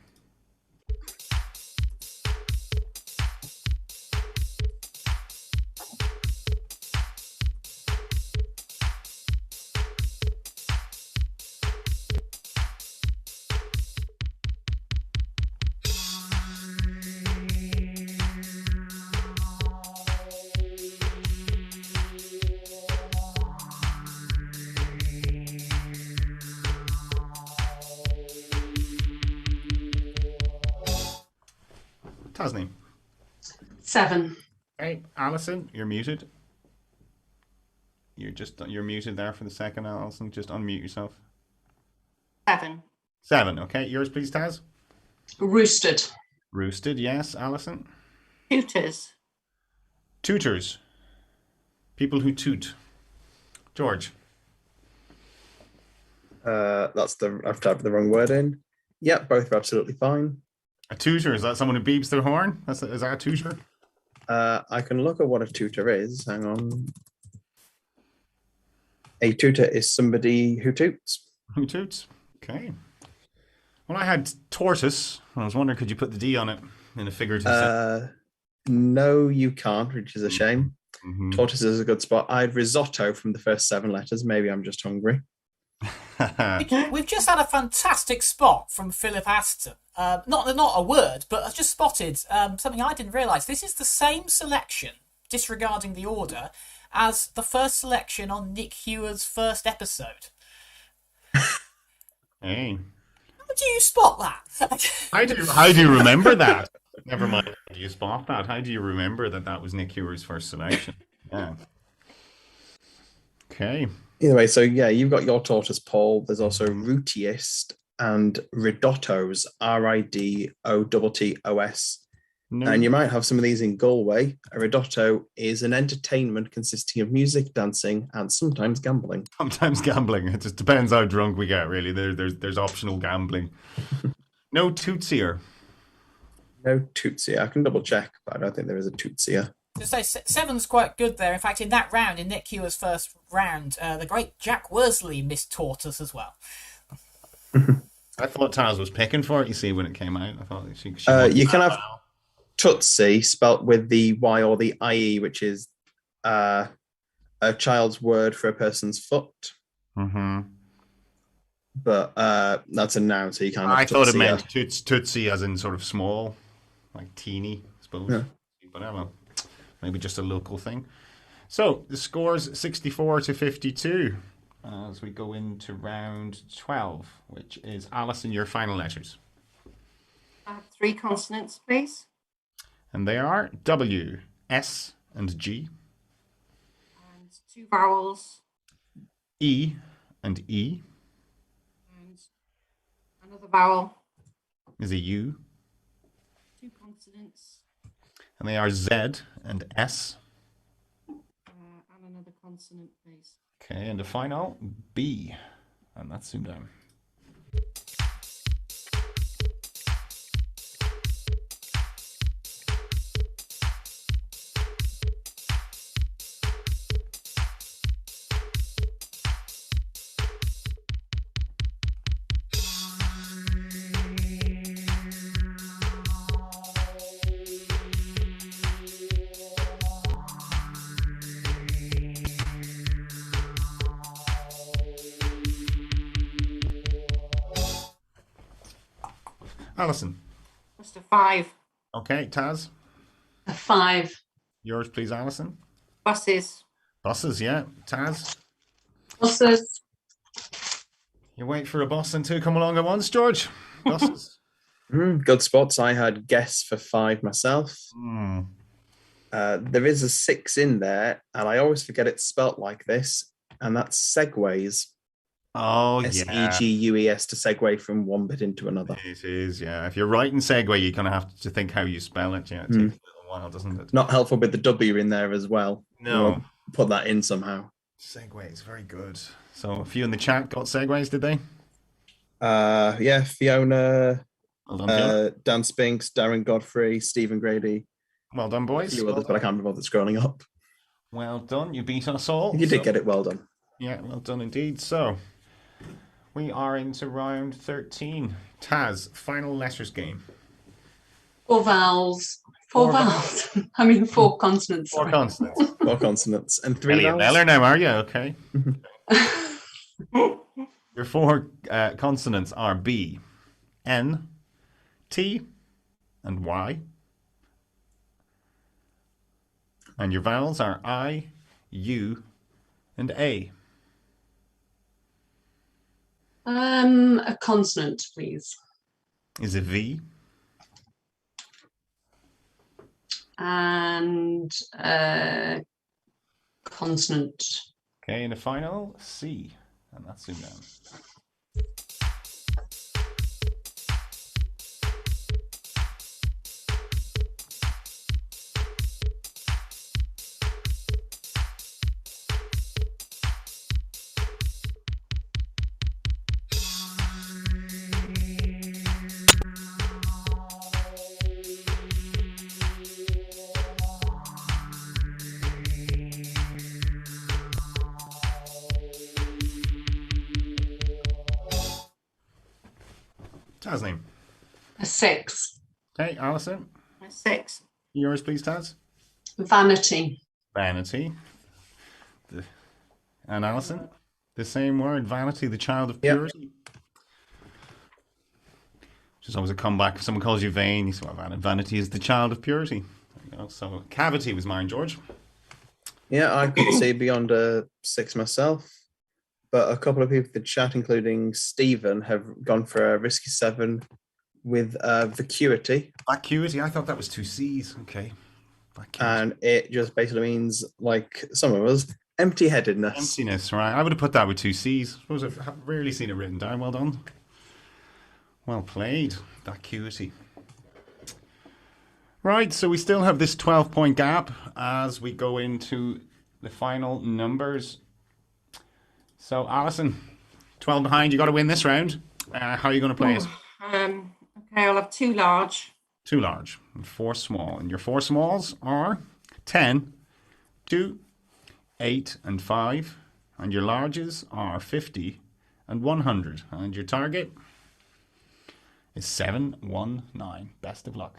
Tasneem. 7. Hey, Alison, you're muted. You're muted there for the second, Alison. Just unmute yourself. 7. 7. Okay, yours, please, Taz. Roosted. Roosted, yes, Alison. Tutors. Tutors. People who toot. George. I've typed the wrong word in. Yep, both are absolutely fine. A tutor, is that someone who beeps their horn? Is that a tutor? I can look at what a tutor is. Hang on. A tutor is somebody who toots. Who toots? Okay. Well, I had tortoise. I was wondering, could you put the D on it in a figurative sense? No, you can't, which is a shame. Mhm. Tortoise is a good spot. I had risotto from the first 7 letters. Maybe I'm just hungry. We've just had a fantastic spot from Philip Aston. Not a word, but I just spotted something I didn't realise. This is the same selection, disregarding the order, as the first selection on Nick Hewer's first episode. Hey. How do you spot that? How do you remember that? Never mind. How do you spot that? How do you remember that was Nick Hewer's first selection? Yeah. Okay. Either way, so yeah, you've got your tortoise, Paul. There's also Routiest and Ridottos, Ridottos. No. And you might have some of these in Galway. A Ridotto is an entertainment consisting of music, dancing, and sometimes gambling. Sometimes gambling. It just depends how drunk we get, really. There's optional gambling. No tootsier. No Tootsie. I can double check, but I don't think there is a Tootsie. To say 7's quite good there. In fact, in that round, in Nick Hewer's first round, the great Jack Worsley missed tortoise as well. I thought Taz was picking for it, you see, when it came out. I thought she You can have Tootsie spelt with the Y or the IE, which is a child's word for a person's foot. Mm-hmm. But that's a noun, so you can't have I thought it Tootsie. meant tootsie as in sort of small, like teeny, I suppose. Yeah. But I don't know. Maybe just a local thing. So the score's 64 to 52 as we go into round 12, which is Alison, your final letters. I have 3 consonants, please. And they are W, S, and G, And 2 vowels. E, and E And another vowel. is a U, 2 consonants. and they are Z and S. And another consonant, please. Okay, and the final B, and that's ZoomDown. Alison. Just a 5. Okay, Taz. A 5. Yours, please, Alison. Buses. Buses, yeah. Taz. Buses. You wait for a bus and 2 come along at once, George. Buses. Good spots. I had guess for 5 myself. There is a 6 in there, and I always forget it's spelt like this, and that's segways. Oh, yeah. Segues to segue from one bit into another. It is, yeah. If you're writing segue, you kind of have to think how you spell it. Yeah, it takes a little while, doesn't it? Not helpful with the W in there as well. No. We'll put that in somehow. Segways, very good. So a few in the chat got segues, did they? Yeah, Fiona, Well done, Fiona. Dan Spinks, Darren Godfrey, Stephen Grady. Well done, A boys. few Well others, but I can't remember the scrolling up. Well done. You beat us all. You did get it well done. Yeah, well done indeed. So, we are into round 13. Taz, final letters game. 4 vowels. Four 4 vowels. I mean, 4 consonants. 4 Sorry. consonants. 4 consonants and 3 Elliot vowels. Meller now, are you? Okay. Your 4 consonants are B, N, T, and Y. And your vowels are I, U, and A. A consonant, please. Is it V? And consonant. Okay, and the final C. And that's ZoomDown. Tasneem. A 6. Okay, Alison. A 6. Yours, please, Taz. Vanity. Vanity. And Alison? The same word, vanity, the child of Yep. purity. Just always a comeback. If someone calls you vain, you say, well, vanity is the child of purity. There you go. So, cavity was mine, George. Yeah, I couldn't see beyond a 6 myself, but a couple of people in the chat, including Stephen, have gone for a risky 7 with vacuity, Vacuity, I thought that was 2 C's. Okay. Vacuity. and it just basically means, like some of us, empty-headedness. Emptiness, right. I would have put that with 2 C's. I suppose I've rarely seen it written down. Well done. Well played. Vacuity. Right, so we still have this 12-point gap as we go into the final numbers. So, Alison, 12 behind. You got to win this round. How are you going to play it? Okay, I'll have 2 large. 2 large and 4 small. And your 4 smalls are 10, 2, 8, and 5. And your larges are 50 and 100. And your target is 719. Best of luck.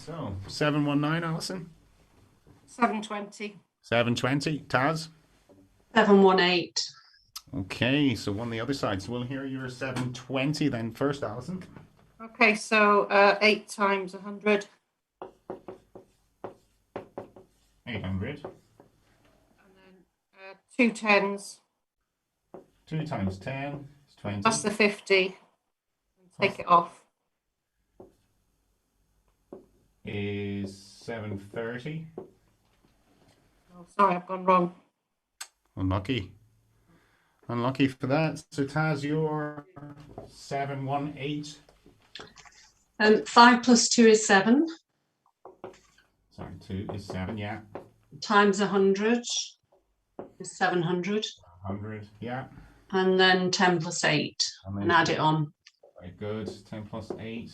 So, 719, Alison. 720. 720, Taz. 718. Okay, so on the other side. So we'll hear your 720 then first, Alison. Okay, so 8 times 100. 800. And then 2 10s. 2 times 10 is 20. Plus the 50. And take it off. Is 730. Oh, sorry, I've gone wrong. Unlucky. Unlucky for that. So Taz, you're 718. 5 plus 2 is 7. Sorry, 2 is 7, yeah. Times 100 is 700. 100, yeah. And then 10 plus 8. And add it on. Very good. 10 plus 8.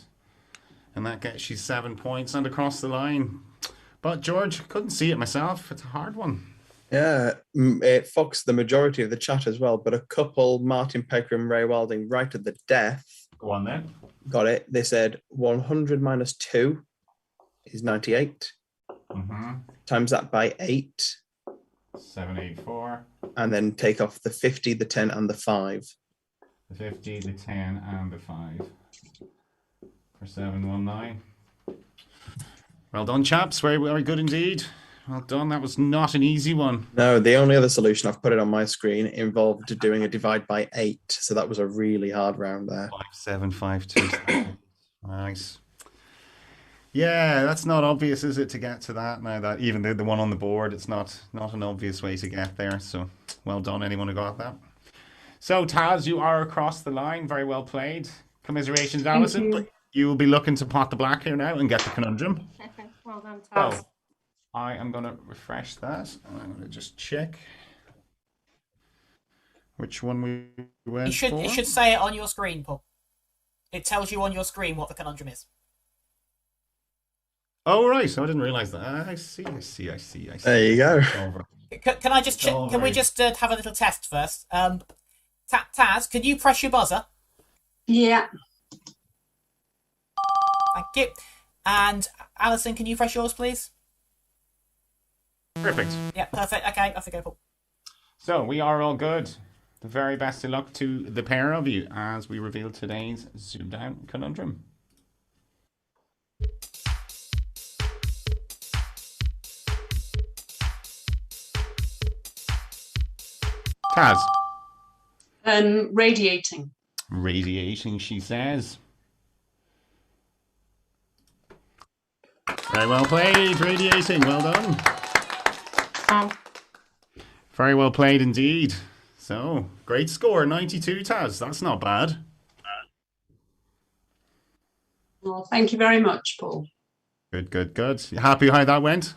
And that gets you 7 points and across the line. But George, couldn't see it myself. It's a hard one. Yeah, it foxed the majority of the chat as well, but a couple, Martin Pegram, Ray Wilding, right at the death. Go on then. Got it. They said 100 minus 2 is 98. Mm-hmm. Times that by 8. 784. And then take off the 50, the 10, and the 5. The 50, the 10, and the 5. For 719. Well done, chaps. Very, very good indeed. Well done. That was not an easy one. No, the only other solution, I've put it on my screen, involved doing a divide by 8. So that was a really hard round there. 5752. Nice. Yeah, that's not obvious, is it, to get to that now? That even the one on the board, it's not an obvious way to get there. So well done, anyone who got that. So Taz, you are across the line. Very well played. Commiserations, Thank Alison. you. You will be looking to pot the black here now and get the conundrum. Well done, So Taz. I am going to refresh that. I'm going to just check which one we went for. It should say it on your screen, Paul. It tells you on your screen what the conundrum is. Oh, right. So I didn't realize that. I see. There you go. Over. Can I just check? Can we just have a little test first? Taz, can you press your buzzer? Yeah. Thank you. And Alison, can you press yours, please? Perfect. Yeah, perfect. Okay, off we go, Paul. So we are all good. The very best of luck to the pair of you as we reveal today's ZoomDown conundrum. Taz. Radiating. Radiating, she says. Very well played, radiating. Well done. Very well played indeed. So, great score, 92, Taz. That's not bad. Well, thank you very much, Paul. Good. You happy how that went?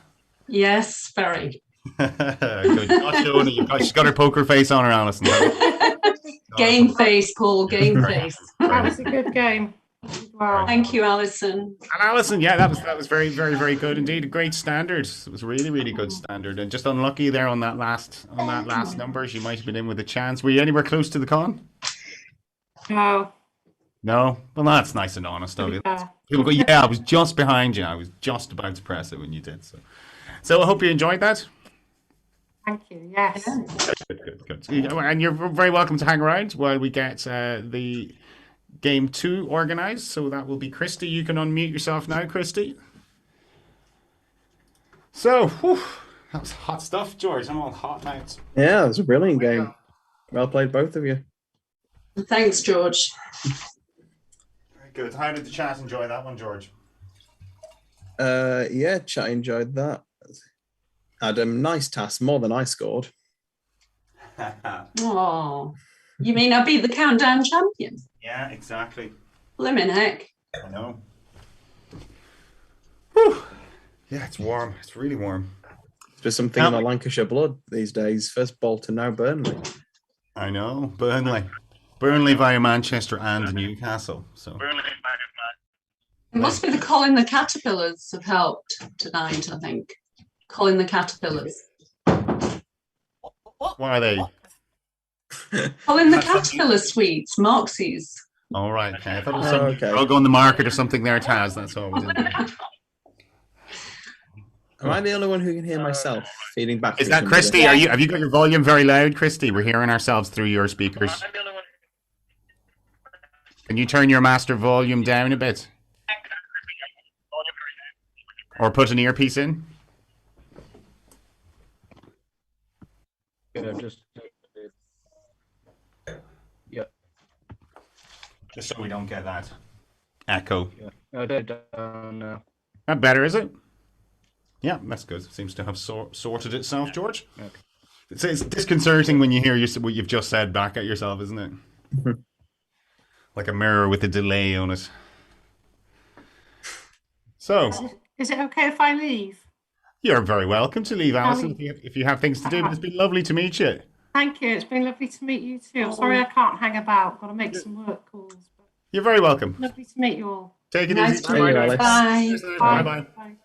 Yes, very. Good. Not showing it. She's got her poker face on her, Alison. Game face, Paul, game face. That was a good game. Wow. Thank you, Alison. And Alison, yeah, that was very, very, very good indeed. A great standard. It was really, really good standard. And just unlucky there on that last number. She might have been in with a chance. Were you anywhere close to the con? No. No? Well, that's nice and honest of you. People go, yeah, I was just behind you. I was just about to press it when you did. So I hope you enjoyed that. Thank you. Yes. Good. And you're very welcome to hang around while we get the game 2 organized. So that will be Christy. You can unmute yourself now, Christy. So, that was hot stuff, George. I'm all hot now. Yeah, it was a brilliant game. Well played, both of you. Thanks, George. Very good. How did the chat enjoy that one, George? Yeah, chat enjoyed that. Had a nice task, more than I scored. Oh, you mean I beat the countdown champion? Yeah, exactly. Blimmin' heck. I know. Whew. Yeah, it's warm. It's really warm. There's something in the Lancashire blood these days. First Bolton, now Burnley. I know. Burnley via Manchester and Newcastle. So It must be the Colin the Caterpillars have helped tonight, I think. Colin the Caterpillars. why are they? Colin the Caterpillar sweets, Moxie's. All right. Okay. I thought it was something. Okay. I'll go on the market or something there, Taz. That's all we did. Am I the only one who can hear myself feeding back? Is from that somebody? Christy? Have you got your volume very loud, Christy? We're hearing ourselves through your speakers. Can you turn your master volume down a bit? Or put an earpiece in? Yeah, Just so we don't get that echo. they're down now. That better, is it? Yeah, that's good. Seems to have sorted itself, George. Okay. It's disconcerting when you hear what you've just said back at yourself, isn't it? Like a mirror with a delay on it. So, Is it okay if I leave? you're very welcome to leave, Alison, if you have things to do. But it's been lovely to meet you. Thank you. It's been lovely to meet you too. I'm sorry I can't hang about. Got to make some work calls. But You're very welcome. lovely to meet you all. Take it Nice easy. to meet you, Alex. Bye. Bye-bye. Bye.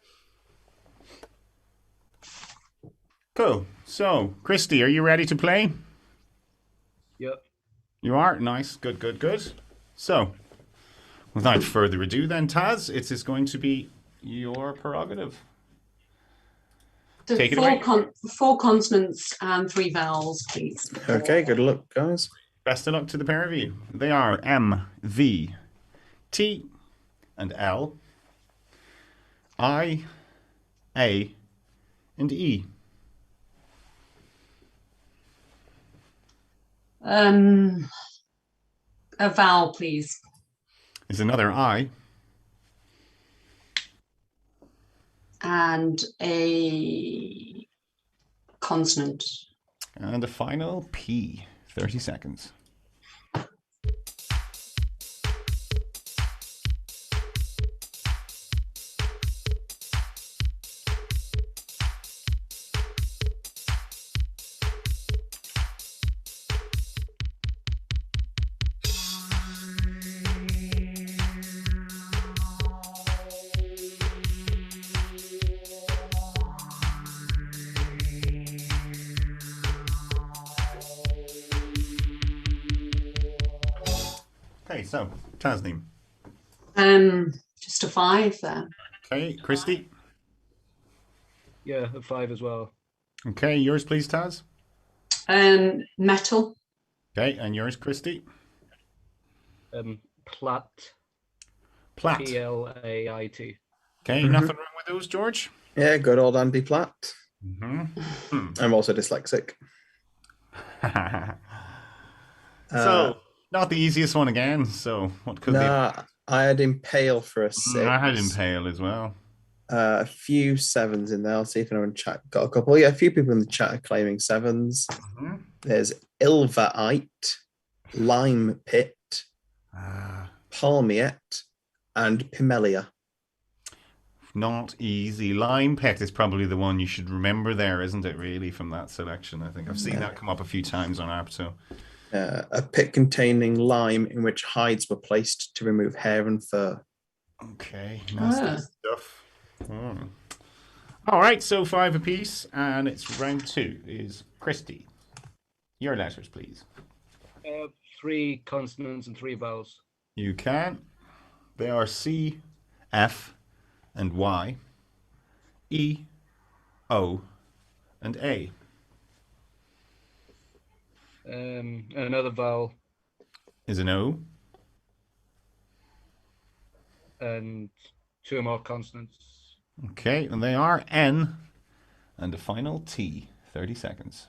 Cool. So, Christy, are you ready to play? Yep. You are? Nice. Good. So, without further ado then, Taz, it is going to be your prerogative. So Take it away. four consonants and 3 vowels, please. Okay, good luck, guys. Best of luck to the pair of you. They are M, V, T, and L, I, A, and E. A vowel, please. Is another I. and a consonant. And a final P. 30 seconds. Okay, so Tasneem. Just a 5 there. Okay, Christy. Yeah, a 5 as well. Okay, yours please, Taz. Metal. Okay, and yours, Christy. Plat. Platt. Plait. Okay, nothing wrong with those, George? Yeah, good old Andy Platt. Mm-hmm. I'm also dyslexic. So, not the easiest one again. So, what could Nah, I had impale for a 6. I had impale as well. A few 7s in there. I'll see if anyone in chat got a couple. Yeah, a few people in the chat are claiming 7s. Mm-hmm. There's Ilvaite, Lime Pit, Palmiette, and Pimelia. Not easy. Lime pet is probably the one you should remember there, isn't it, really, from that selection? I think I've seen that come up a few times on app. So, A pit containing lime in which hides were placed to remove hair and fur. okay, nasty stuff. All right, so 5 apiece, and it's round 2. Is Christy. Your letters, please. 3 consonants and 3 vowels. You can. They are C, F, and Y, E, O, and A. Another vowel Is an O. and 2 more consonants. Okay, and they are N, and a final T. 30 seconds.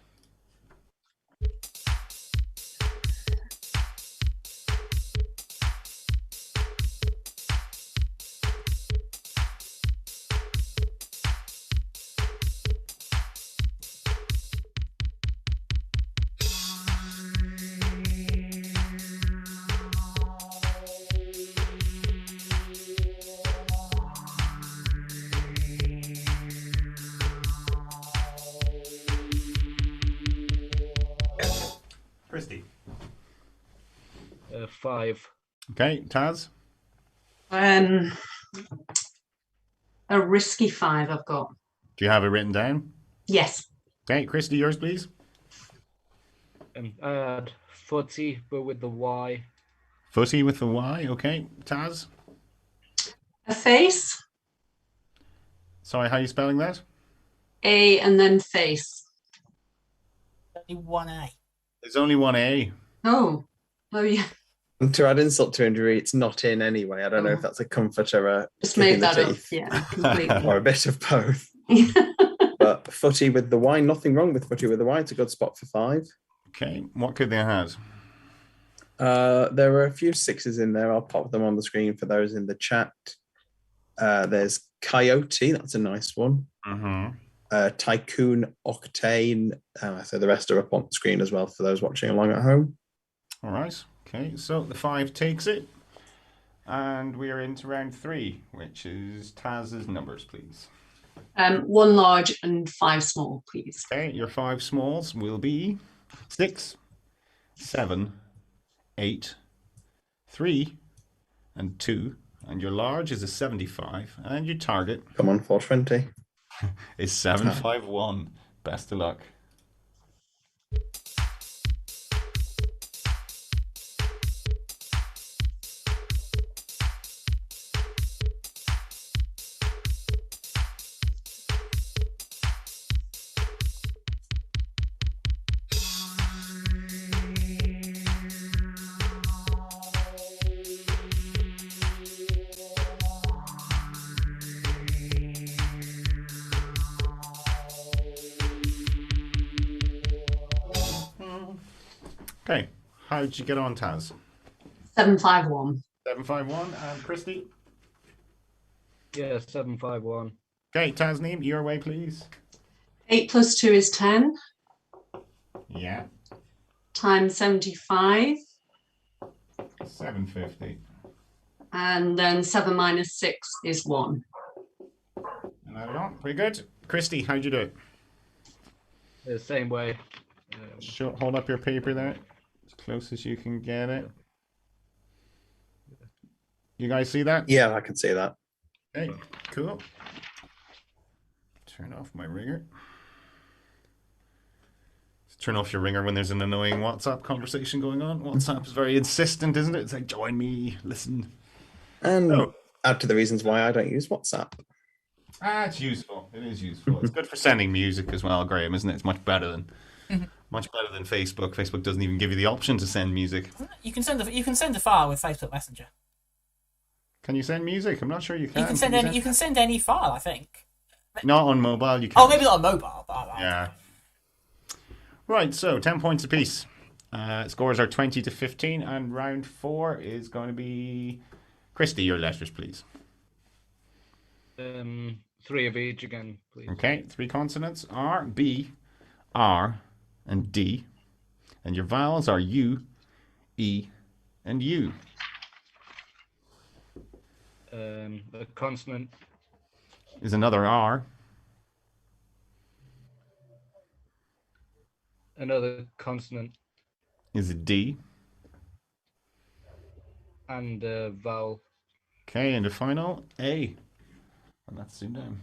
Christy. 5. Okay, Taz. A risky 5 I've got. Do you have it written down? Yes. Okay, Christy, yours, please. I had footy, but with the Y. Footy with the Y. Okay, Taz. A face. Sorry, how are you spelling that? A and then face. Only 1A. There's only one A. Oh yeah. And to add insult to injury, it's not in anyway. I don't know if that's a comfort or a Just kick made in the that up. teeth, Yeah, completely. or a bit of both. But footy with the Y, nothing wrong with footy with the Y. It's a good spot for 5. Okay, what could they have? There were a few 6s in there. I'll pop them on the screen for those in the chat. There's Coyote, that's a nice one. Mm-hmm. Tycoon Octane. So the rest are up on the screen as well for those watching along at home. All right. Okay, so the 5 takes it. And we are into round 3, which is Taz's numbers, please. 1 large and 5 small, please. Okay, your 5 smalls will be 6, 7, 8, 3, and 2. And your large is a 75. And your target Come on, 420. is 751. Best of luck. Okay, how did you get on, Taz? 751. 751, and Christy? Yeah, 751. Okay, Tasneem, your way, please. 8 plus 2 is 10, Yeah, times 75, 750. and then 7 minus 6 is 1. And add it on. Pretty good. Christy, how'd you do it? The same way. Hold up your paper there, as close as you can get it. You guys see that? Yeah, I can see that. Okay, cool. Turn off my ringer. Turn off your ringer when there's an annoying WhatsApp conversation going on. WhatsApp is very insistent, isn't it? It's like, join me, listen. And add to the reasons why I don't use WhatsApp. It's useful. It is useful. It's good for sending music as well, Graham, isn't it? It's much better than Facebook. Facebook doesn't even give you the option to send music. You can send a file with Facebook Messenger. Can you send music? I'm not sure you can. You can send any file, I think. Not on mobile. You can. Oh, maybe not on mobile. But Yeah. Right. So 10 points apiece. Scores are 20 to 15, and round 4 is going to be Christy. Your letters, please. 3 of each again, please. Okay. 3 consonants: R, B, R, and D, and your vowels are U, E, and U. A consonant. Is another R. Another consonant. Is a D. And a vowel. Okay, and the final A. And that's ZoomDown.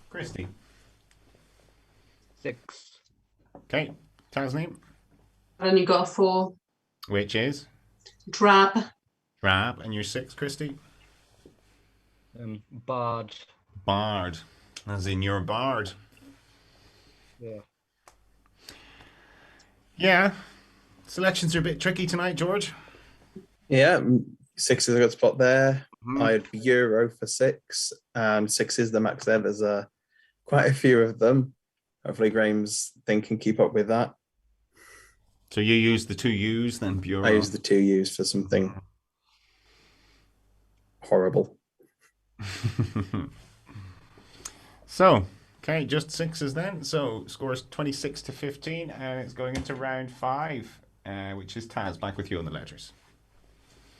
Christy. 6. Okay, Tasneem. I've only got 4. Which is? Drab. Drab. And your 6, Christy? Bard. Bard. As in your bard. Yeah. Yeah. Selections are a bit tricky tonight, George. Yeah, 6 is a good spot there. I had Euro for 6, and 6 is the max there. There's quite a few of them. Hopefully Graham's thing can keep up with that. So you use the 2 U's, then Bureau. I used the 2 U's for something horrible. So, okay, just 6s then. So scores 26 to 15, and it's going into round 5, which is Taz. Back with you on the letters.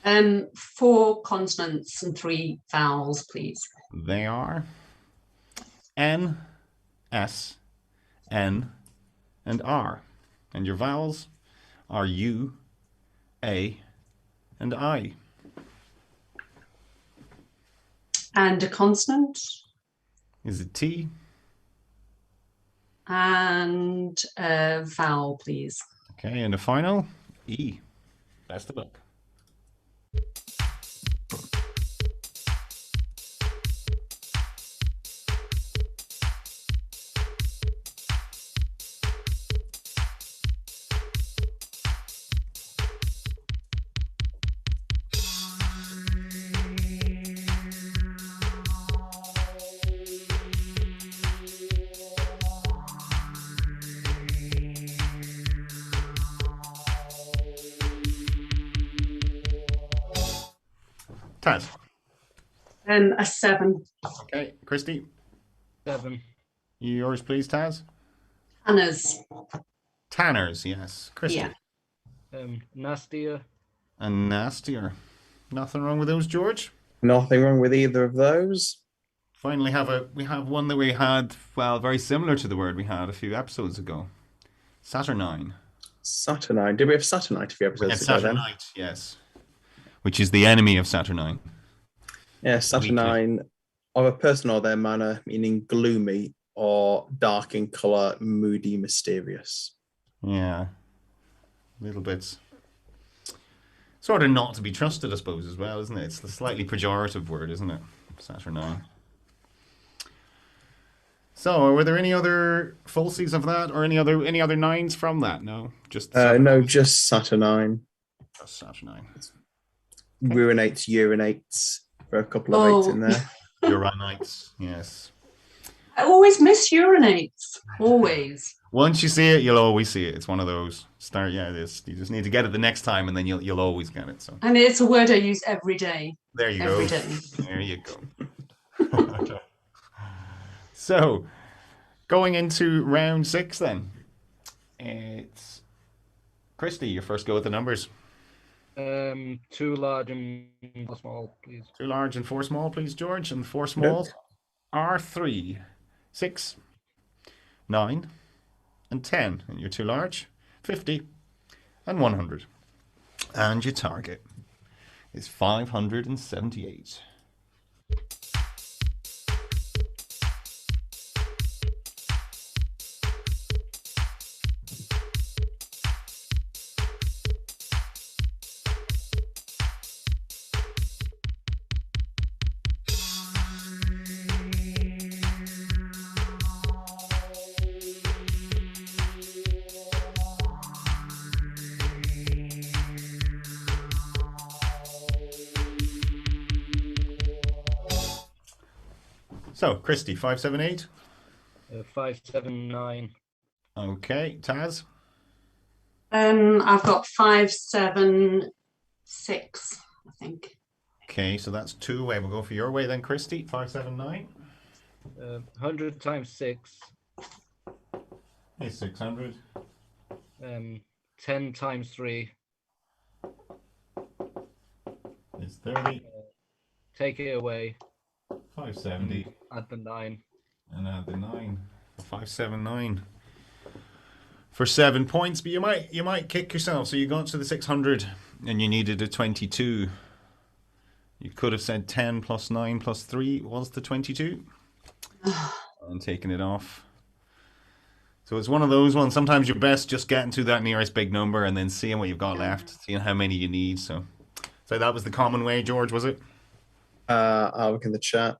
4 consonants and 3 vowels, please. They are N, S, N, and R. And your vowels are U, A, and I. And a consonant. Is it T? And a vowel, please. Okay, and the final E. Best of luck. Taz. A 7. Okay, Christy. 7. Yours, please, Taz. Anna's. Tanners, yes. Christy. Yeah. Nastier. And nastier. Nothing wrong with those, George? Nothing wrong with either of those. Finally we have one that we had, well, very similar to the word we had a few episodes ago. Saturnine. Saturnine. Did we have Saturnite a few episodes ago then? Saturnite, yes. Which is the enemy of Saturnine. Yeah, Saturnine of a person or their manner, meaning gloomy or dark in colour, moody, mysterious. Yeah. Little bits. Sort of not to be trusted, I suppose, as well, isn't it? It's the slightly pejorative word, isn't it? Saturnine. So, were there any other falsies of that, or any other nines from that? No, just No, just Saturnine. just Saturnine. Ruinates, urinates for a couple of eights in there. Uranites, yes. I always miss urinates. Always. Once you see it, you'll always see it. It's one of those it is. You just need to get it the next time, and then you'll always get it. So, And it's a word I use every day. there you Every go. day. There you go. So, going into round 6 then. It's Christy, your first go with the numbers. 2 large and 4 small, please. 2 large and 4 small, please, George. And 4 small are 3, 6, 9, and 10. And your 2 large, 50, and 100. And your target is 578. So, Christy, 578. 579. Okay, Taz. I've got 576, I think. Okay, so that's 2 away. We'll go for your way then, Christy. 579. 100 times 6. Is 600. 10 times 3. Is 30. Take it away. 570. Add the 9. And add the 9. 579. For 7 points, but you might kick yourself. So you got to the 600 and you needed a 22. You could have said 10 plus 9 plus 3 was the 22. And taking it off. So it's one of those ones. Sometimes you're best just getting to that nearest big number and then seeing what you've got left, seeing how many you need. So that was the common way, George, was it? I'll look in the chat.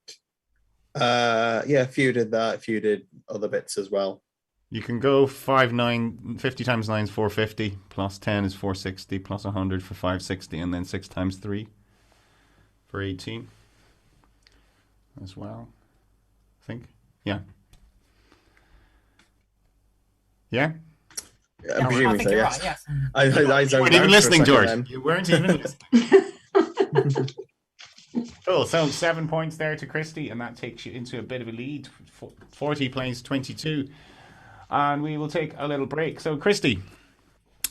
Yeah, a few did that. A few did other bits as well. You can go 50 times 9 is 450, plus 10 is 460, plus 100 for 560, and then 6 times 3 for 18 as well, I think. Yeah. Yeah? I'm I presuming think so, you're yes. right, yes. I You weren't even listening, George. You weren't even listening. Cool, so 7 points there to Christy, and that takes you into a bit of a lead. 40 plays 22. And we will take a little break. So, Christy,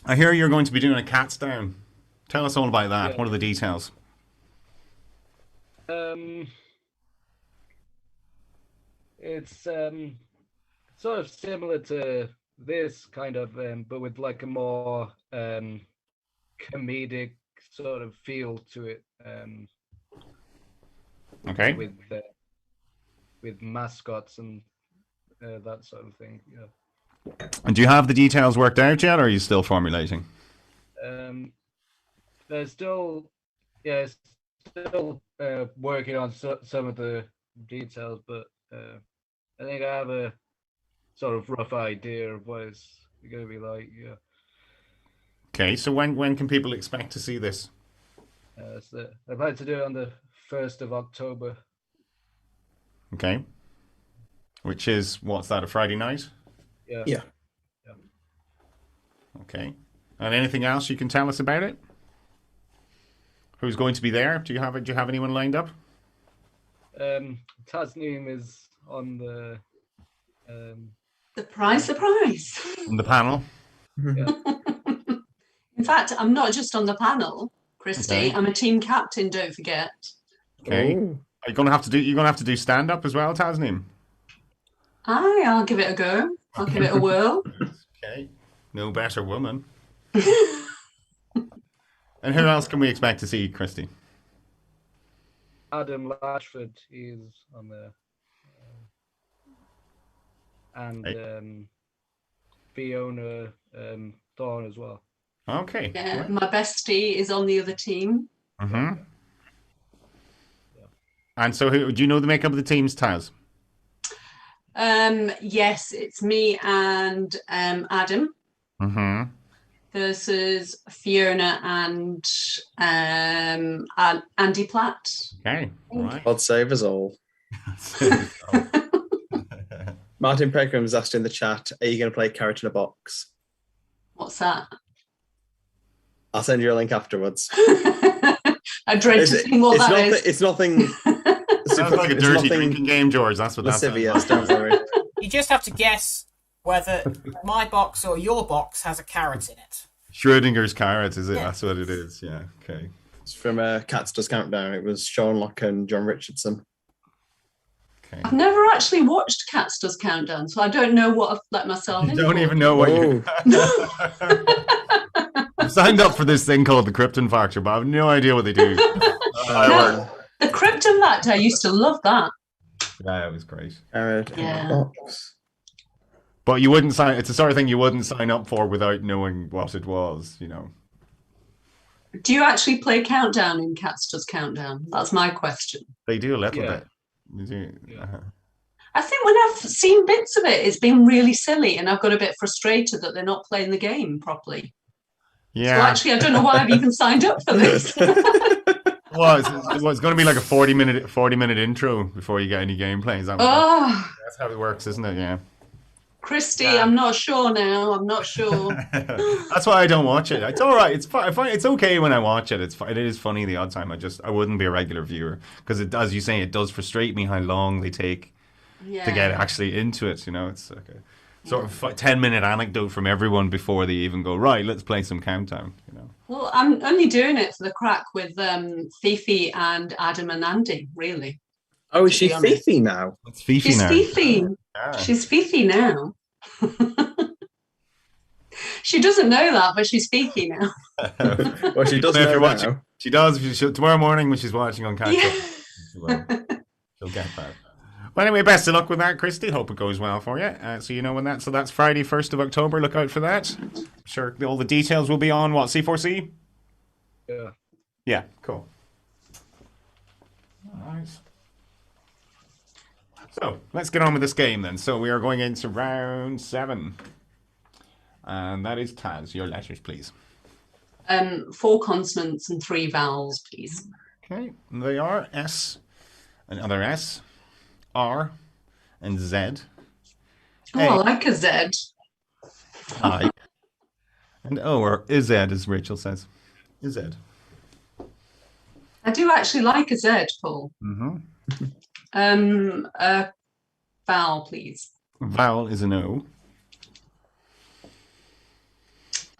I hear you're going to be doing a cats down. Tell us all about that. Yeah. What are the details? It's sort of similar to this kind of, but with like a more comedic sort of feel to it. Okay. With mascots and that sort of thing. Yeah. And do you have the details worked out yet, or are you still formulating? They're still working on some of the details, but I think I have a sort of rough idea of what it's going to be like. Yeah. Okay, so when can people expect to see this? So I'd like to do it on the 1st of October. Okay. Which is, what's that, a Friday night? Yeah. Yeah. Okay. And anything else you can tell us about it? Who's going to be there? Do you have anyone lined up? Tasneem is on the Surprise. On the panel? yeah. In fact, I'm not just on the panel, Christy. Okay. I'm a team captain, don't forget. Okay. Ooh. You're gonna have to do stand up as well, Tasneem. Aye, I'll give it a go. I'll give it a whirl. Okay. No better woman. And who else can we expect to see, Christy? Adam Lashford is on there, and Fiona Thorne as well. Okay. Yeah, my bestie is on the other team. Mm-hmm. And so, do you know the makeup of the teams, Taz? Yes, it's me and Adam Mm-hmm. versus Fiona and Andy Platt. Okay, right. God save us all. Martin Pegram's asked in the chat, are you going to play Carrot in a Box? What's that? I'll send you a link afterwards. I dread to think what that is. It's nothing. Sounds like a dirty drinking game, George. That's what that sounds lascivious, don't worry. You just have to guess whether my box or your box has a carrot in it. Schrodinger's carrot, is it? Yeah. That's what it is. Yeah. Okay. It's from Cats Does Countdown. It was Sean Locke and John Richardson. Okay. I've never actually watched Cats Does Countdown, so I don't know what I've let myself You in. don't for. even know what you. I've signed up for this thing called the Krypton Factor, but I have no idea what they do. No, the Krypton Factor, I used to love that. Yeah, it was great. Carrot in Yeah. a Box. But you wouldn't sign. It's the sort of thing you wouldn't sign up for without knowing what it was. You know. Do you actually play Countdown in Cats Does Countdown? That's my question. They do a little Yeah. bit. They do. Yeah. I think when I've seen bits of it, it's been really silly, and I've got a bit frustrated that they're not playing the game properly. Yeah. So actually, I don't know why I've even signed up for this. Well, it's going to be like a 40-minute intro before you get any gameplay. Is that Oh, that's how it works, isn't it? Yeah. Christy, Yeah. I'm not sure now. I'm not sure. That's why I don't watch it. It's all right. It's fine. It's okay when I watch it. It is funny the odd time. I wouldn't be a regular viewer because it, as you say, it does frustrate me how long they take Yeah. to get actually into it. You know, it's like a sort of 10-minute anecdote from everyone before they even go, right, let's play some Countdown. You know. Well, I'm only doing it for the crack with Fifi and Adam and Andy, really. Oh, is To she be honest. Fifi now? It's Fifi She's now. Fifi. Yeah. She's Fifi now. She doesn't know that, but she's Fifi now. Well, she does So if know you're now. watching- She does. Tomorrow morning when she's watching on Countdown, Yeah. she'll get that. Well, anyway, best of luck with that, Christy. Hope it goes well for you. So you know when that. So that's Friday, 1st of October. Look out for that. I'm sure all the details will be on what C4C. Yeah. Yeah, cool. All right. So let's get on with this game then. So we are going into round 7, and that is Taz. Your letters, please. 4 consonants and 3 vowels, please. Okay, they are S, another S, R, and Z. Oh, I like a Z. I, and O, or IZ, as Rachel says. IZ. I do actually like a Z, Paul. Mm-hmm. A vowel, please. Vowel is an O.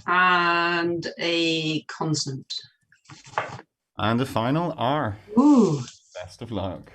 And a consonant. And the final R. Ooh. Best of luck.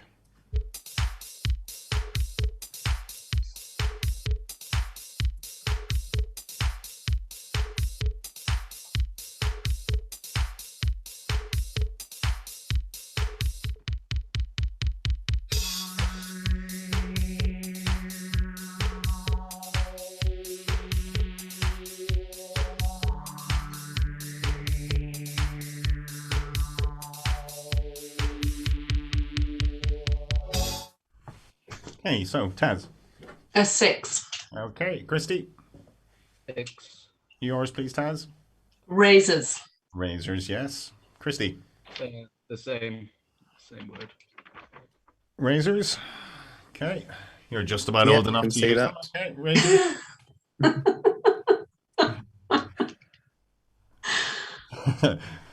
Okay, so Taz. A 6. Okay, Christy. X. Yours, please, Taz. Razors. Razors, yes. Christy. The same word. Razors. Okay. You're just about Yeah, old enough can to see use that. them. Okay, razors.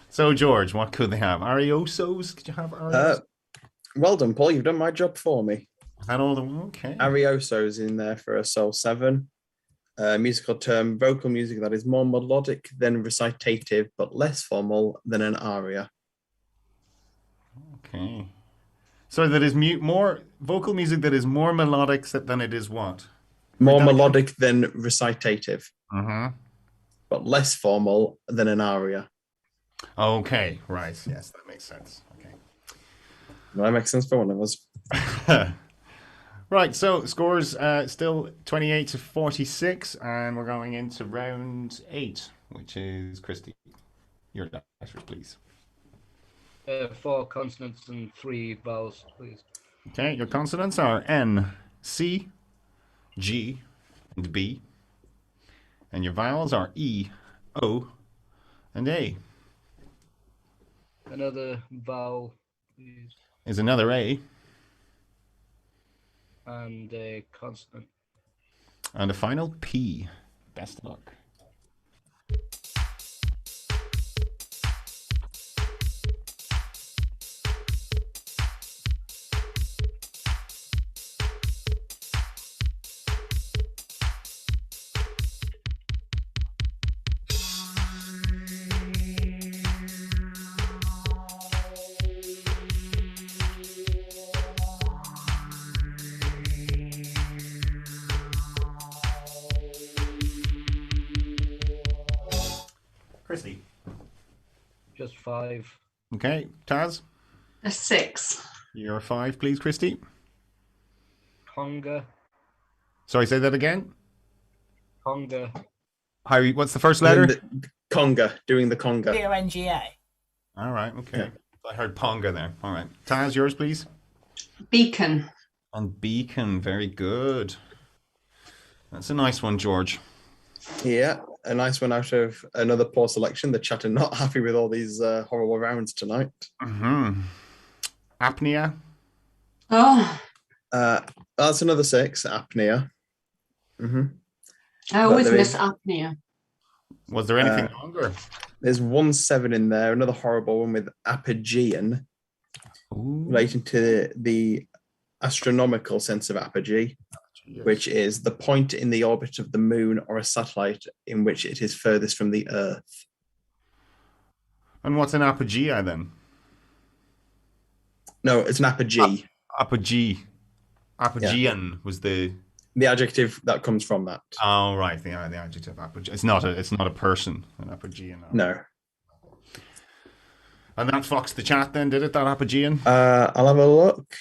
So, George, what could they have? Ariosos? Could you have Ariosos? Well done, Paul. You've done my job for me. Is that all the okay? Arioso's in there for a Soul 7. Musical term, vocal music that is more melodic than recitative, but less formal than an aria. Okay. So that is more vocal music that is more melodic than it is what? More Read that melodic than recitative, Mm-hmm. but less formal than an aria. Okay, right. Yes, that makes sense. Okay. Well, that makes sense for one of us. Right, so scores still 28-46, and we're going into round 8, which is Christy. Your letters, please. 4 consonants and 3 vowels, please. Okay, your consonants are N, C, G, and B. And your vowels are E, O, and A. Another vowel, please, Is another A. and a consonant. And a final P. Best of luck. Christy. Just 5. Okay, Taz. A 6. You're 5, please, Christy. Conga. Sorry, say that again. Conga. How? What's the first letter? Doing the conga. Conga. All right, okay. I heard Ponga there. All right. Taz, yours, please. Beacon. And Beacon, very good. That's a nice one, George. Yeah, a nice one out of another poor selection. The chat are not happy with all these horrible rounds tonight. Mm-hmm. Apnea. Oh, That's another 6, apnea. Mm-hmm. I always there miss is- apnea. Was there anything longer? There's 1 7 in there, another horrible one with apogean, Ooh. relating to the astronomical sense of apogee, which is the point in the orbit of the moon or a satellite in which it is furthest from the Earth. And what's an apogea then? No, it's an apogee. Apogee. Apogean was the. The adjective that comes from that. Oh right, the adjective apogee. It's not a person. An apogean. No. And that foxed the chat then, did it? That apogean. I'll have a look.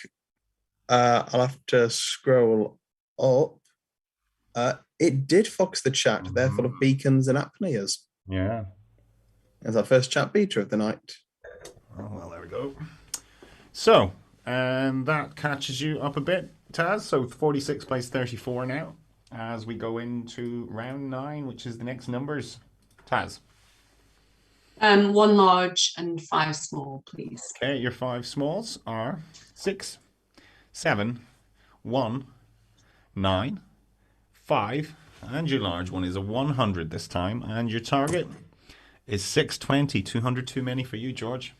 I'll have to scroll up. It did fox the chat. They're full of beacons and apneas. Yeah. As our first chat beta of the night. Oh well, there we go. So, and that catches you up a bit, Taz. So 46 plays 34 now, as we go into round 9, which is the next numbers. Taz. 1 large and 5 small, please. Okay, your 5 smalls are 6, 7, 1, 9, 5, and your large one is a 100 this time, and your target is 620. 200 too many for you, George.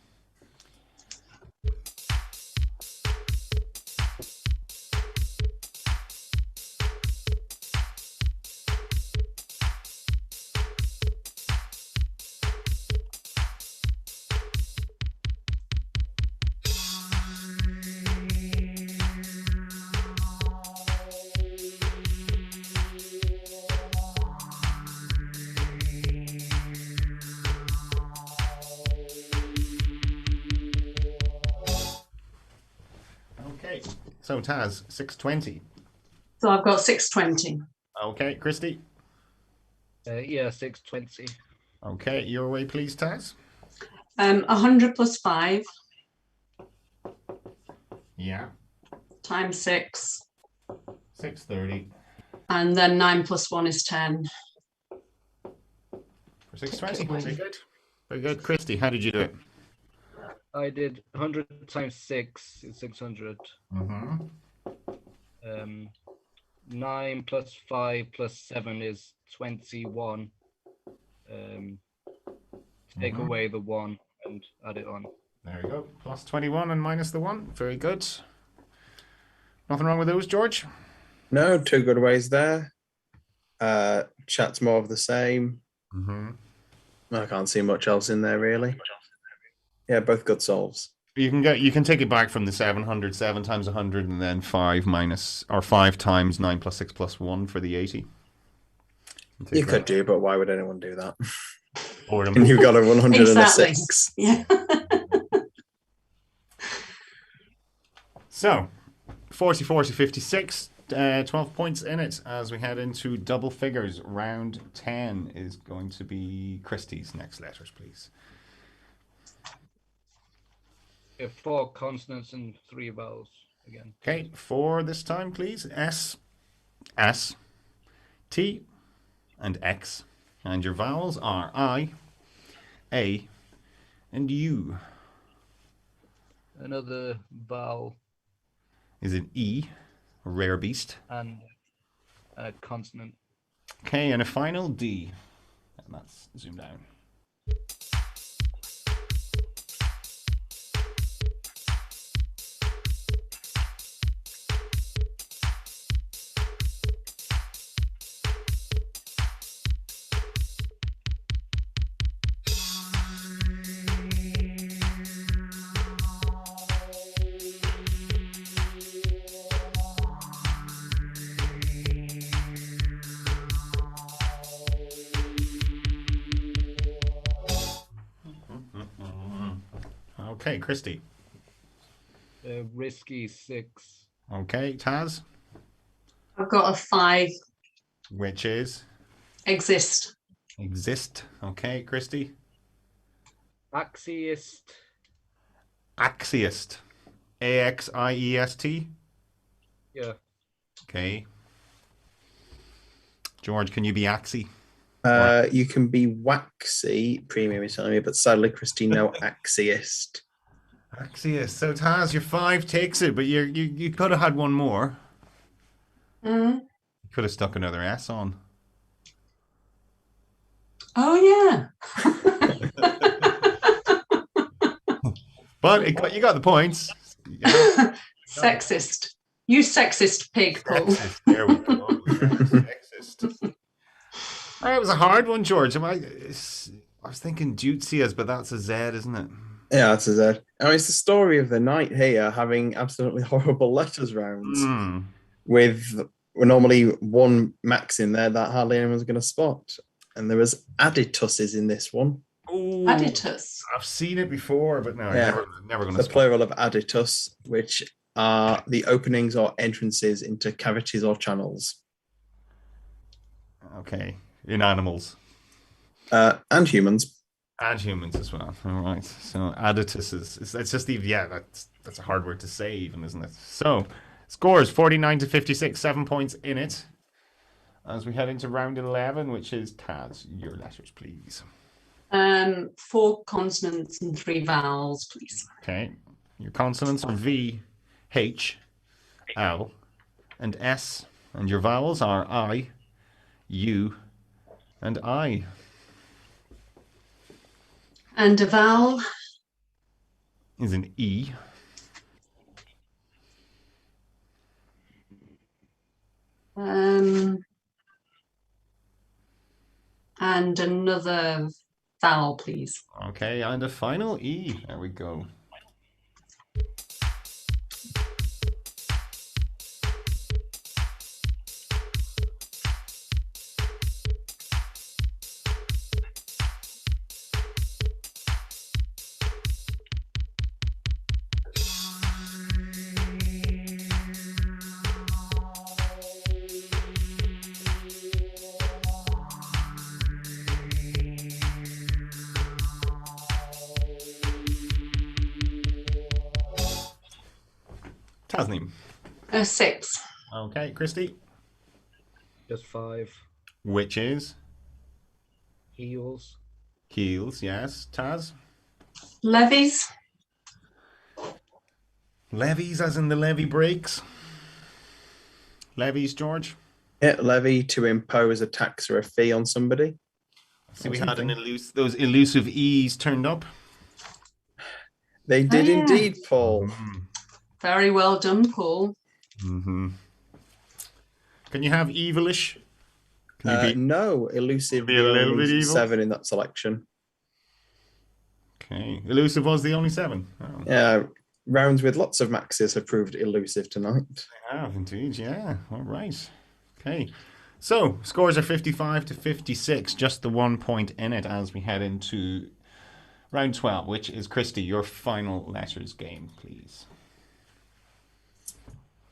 Okay, so Taz, 620. So I've got 620. Okay, Christy. Yeah, 620. Okay, your way, please, Taz. 100 plus 5 Yeah, times 6. 630 And then 9 plus 1 is 10. for 620. Very good. Very good. Christy, how did you do it? I did 100 times 6 is 600. Mm-hmm. 9 plus 5 plus 7 is 21. Take away the 1 and add it on. There we go. Plus 21 and minus the 1. Very good. Nothing wrong with those, George? No, 2 good ways there. Chat's more of the same. Mm-hmm. I can't see much else in there, really. Yeah, both good solves. You can take it back from the 700, 7 times 100, and then 5 times 9 plus 6 plus 1 for the 80. You could do, but why would anyone do that? Boredom. And you got a 106. Exactly. Yeah. So, 44 to 56, 12 points in it as we head into double figures. Round 10 is going to be Christie's next letters, please. If 4 consonants and 3 vowels again. Okay, 4 this time, please. S, S, T, and X. And your vowels are I, A, and U. Another vowel Is it E, a rare beast? and a consonant. Okay, and a final D. And that's zoom down. Okay, Christy. Risky 6. Okay, Taz, I've got a 5. which is Exist. exist. Okay, Christy. Axiist. Axiest. A-X-I-E-S-T. Yeah. Okay. George, can you be Axie? You can be waxy, premium, you're telling me, but sadly, Christy, no axiist. Axiest. So Taz, your 5 takes it, but you could have had one more. Mm. You could have stuck another S on. Oh, yeah. But you got the points. Yeah. Sexist. You sexist pig, Paul. Sexist. There we go. Sexist. It was a hard one, George. I was thinking Dutsias, but that's a Z, isn't it? Yeah, that's a Z. Now, it's the story of the night here having absolutely horrible letters rounds with normally one max in there that hardly anyone's going to spot. And there was addituses in this one. Ooh, Additus. I've seen it before, but no, Yeah. never going to The spot. plural of additus, which are the openings or entrances into cavities or channels. Okay, in animals. And humans. And humans as well. All right. So additus is it's just even that's a hard word to say even, isn't it? So scores 49 to 56, 7 points in it. As we head into round 11, which is Taz, your letters, please. 4 consonants and 3 vowels, please. Okay. Your consonants are V, H, L, and S. And your vowels are I, U, and I. And a vowel. Is an E. And another vowel, please. Okay, and a final E. There we go. Tasneem. 6. Okay, Christy. Just 5. Which is Heels. heels, yes. Taz. Levies. Levies, as in the levy breaks. Levies, George. Yeah, levy to impose a tax or a fee on somebody. See, we had those elusive E's turned up. They did yeah. indeed, Paul. Very well done, Paul. Mm-hmm. Can you have evilish? Can you be... No, elusive. Be a little bit evil? 7 in that selection. Okay. Elusive was the only 7. Oh. Yeah, rounds with lots of maxes have proved elusive tonight. They have indeed, yeah. All right. Okay. So, scores are 55 to 56, just the 1 point in it as we head into round 12, which is Christy, your final letters game, please.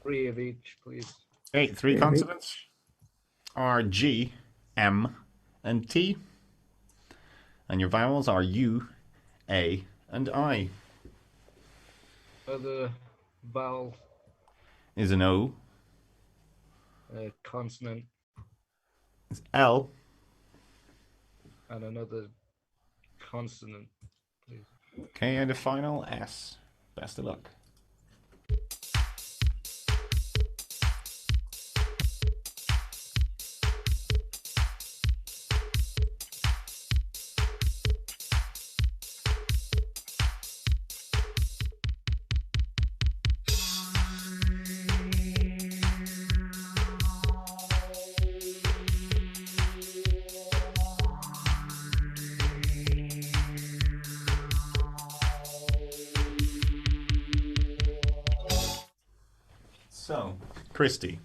3 of each, please. Okay, 3 consonants are G, M, and T. And your vowels are U, A, and I. Other vowel, is an O. consonant, It's L. and another consonant, please. Okay, and a final S. Best of luck. So, Christy.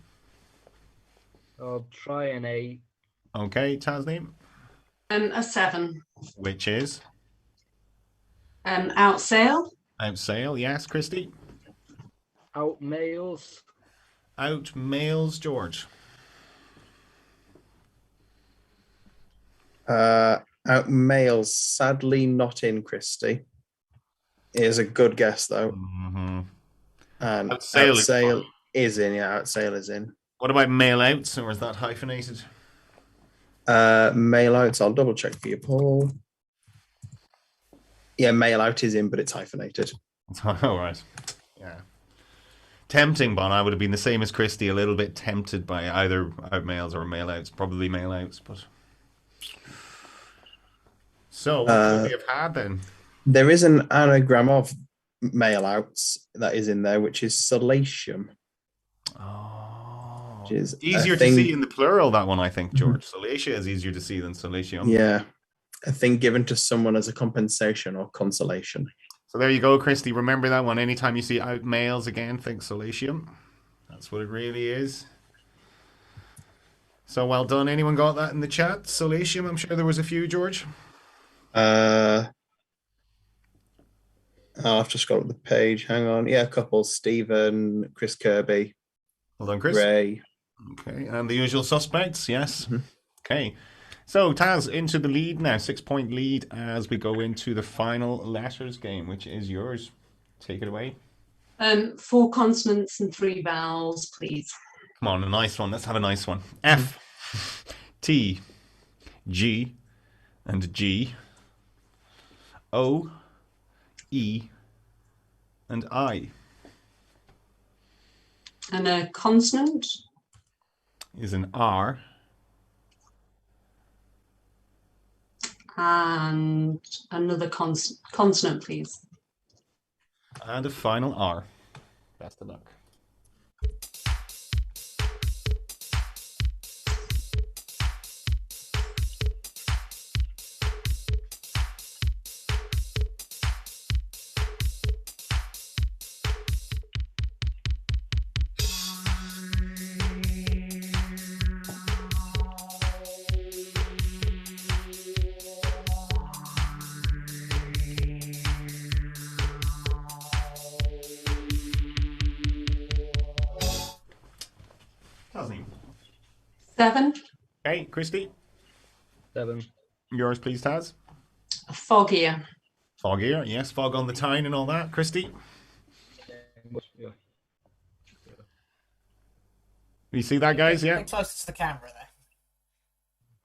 I'll try an A. Okay, Tasneem. A 7. Which is? Outsail. Outsail, yes, Christy. Out males. Out males, George. Out males, sadly not in Christy. Is a good guess though. Mm-hmm. And Outsail outsail is in. Yeah, outsail is in. What about mail outs, or is that hyphenated? Mail outs. I'll double check for you, Paul. Yeah, mail out is in, but it's hyphenated. All right. Yeah. Tempting, but I would have been the same as Christy, a little bit tempted by either out mails or mail outs, probably mail outs, but. So, what could we have had then? There is an anagram of mail outs that is in there, which is solatium. Oh. Which is Easier to see in the plural, that one, I think, George. Solatia is easier to see than solatium. Yeah. A thing given to someone as a compensation or consolation. So there you go, Christy. Remember that one. Anytime you see out males again, think solatium. That's what it really is. So well done. Anyone got that in the chat? Solatium, I'm sure there was a few, George. I'll have to scroll up the page. Hang on. Yeah, a couple. Stephen, Chris Kirby. Well done, Chris. Ray. Okay, and the usual suspects, yes. Mm-hmm. Okay. So Taz into the lead now, 6-point lead as we go into the final letters game, which is yours. Take it away. 4 consonants and 3 vowels, please. Come on, a nice one. Let's have a nice one. F, T, G, and G. O, E, and I. And a consonant. Is an R. And another consonant, please. And a final R. Best of luck. Tasneem. 7. Okay, Christy. 7. Yours, please, Taz. Foggier. Foggier, yes. Fog on the Tyne and all that. Christy. Yeah. You see that, guys? A Yeah. bit closer to the camera there.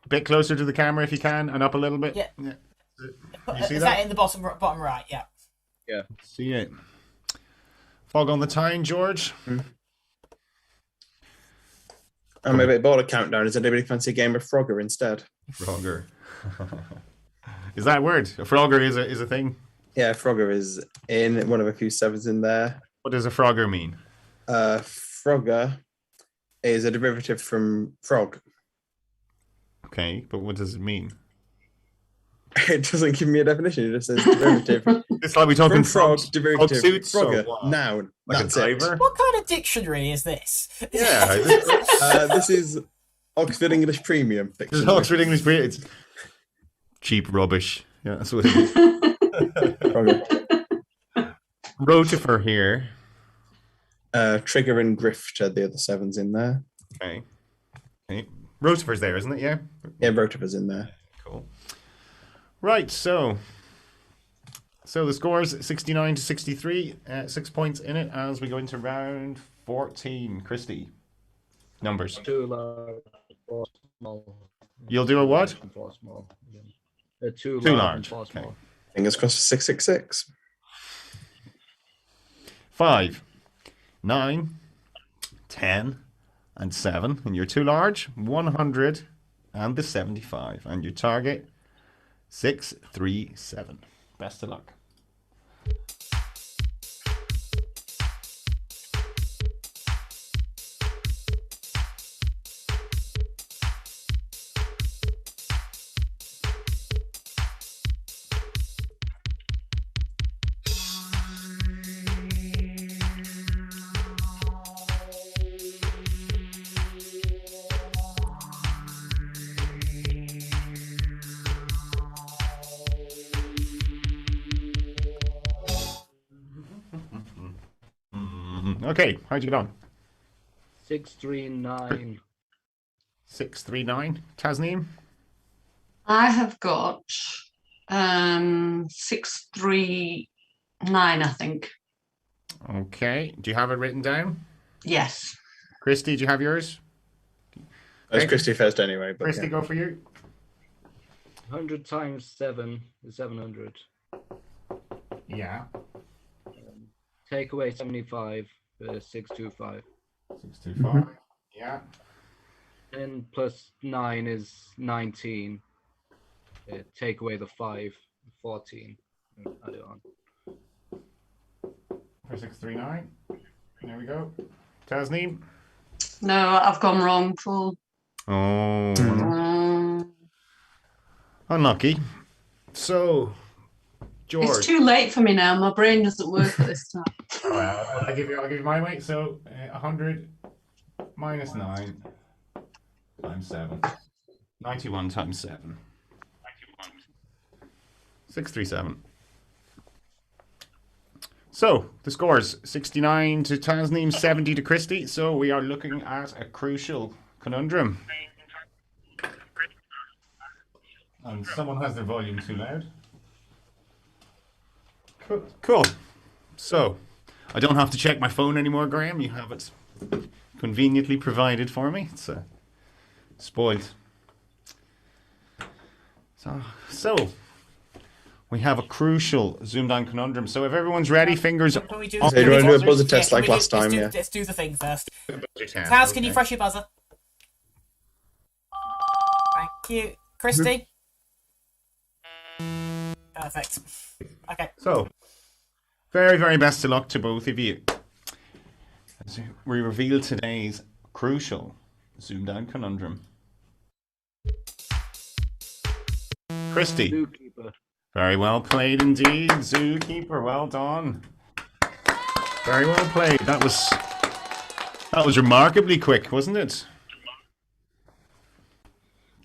A bit closer to the camera if you can, and up a little bit. Yeah. You see Is that? that in the bottom right? Yeah. Yeah. See it. Fog on the Tyne, George. I'm a bit bored of Countdown. Does anybody fancy a game of Frogger instead? Frogger. Is that a word? A Frogger is a thing. Yeah, Frogger is in one of a few 7s in there. What does a Frogger mean? Frogger is a derivative from frog. Okay, but what does it mean? It doesn't give me a definition. It just says derivative. It's like we're talking From frog, frog derivative. suits or Frogger, what? noun. Like That's a it. diver? What kind of dictionary is this? Yeah. This is Oxford English Premium. This is Dictionary. Oxford English Premium. It's cheap rubbish. Yeah, that's what it is. Frogger. Rotifer here. Trigger and Grift are the other 7s in there. Okay. Rotifer's there, isn't it? Yeah. Yeah, Rotifer's in there. Cool. Right, so So the score's 69 to 63. 6 points in it as we go into round 14. Christy, numbers. Too large, four small. You'll do a what? Four small. Too Too large. large. And four Okay. small. Fingers crossed for 666. 5, 9, 10, and 7. And you're too large. 100 and the 75. And your target, 637. Best of luck. Okay, how'd you get on? 639. 639. Tasneem? I have got 639, I think. Okay. Do you have it written down? Yes. Christy, do you have yours? That's Okay. Christy first anyway. But Christy, yeah. go for you. 100 times 7 is 700. Yeah. Take away 75 is 625. 625. Yeah. 10 plus 9 is 19. Take away the 5, 14. And add it on. For 639. There we go. Tasneem? No, I've gone wrong, Paul. Oh. Um, Unlucky. So, George. it's too late for me now. My brain doesn't work at this time. Oh, well, I'll give you my weight. So 100 minus 9 times 7. 91 times 7. 637. So the scores 69 to Tasneem, 70 to Christy. So we are looking at a crucial conundrum. And someone has their volume too loud. Cool. So I don't have to check my phone anymore, Graham. You have it conveniently provided for me. It's spoiled. So we have a crucial ZoomDown conundrum. So if everyone's ready, fingers. Can we do, So you want to do a buzzer test like last time, yeah? Let's do the thing first. Taz, Taz, can you press your buzzer? Thank you. Christy? Perfect. Okay. So, very, very best of luck to both of you. As we reveal today's crucial ZoomDown conundrum. Christy. Zookeeper. Very well played indeed. Zookeeper, well done. Very well played. That was remarkably quick, wasn't it?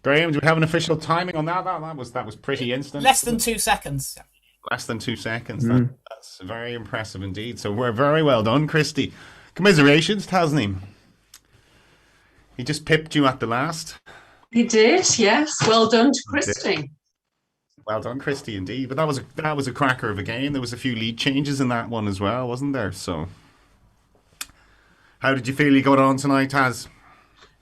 Graham, do we have an official timing on that? That was pretty instant. Less than 2 seconds. Less than 2 seconds. That's very impressive indeed. So we're very well done, Christy. Commiserations, Tasneem. He just pipped you at the last. He did, yes. Well done to Christy. Well done, Christy, indeed. But that was a cracker of a game. There was a few lead changes in that one as well, wasn't there? So, how did you feel you got on tonight, Taz?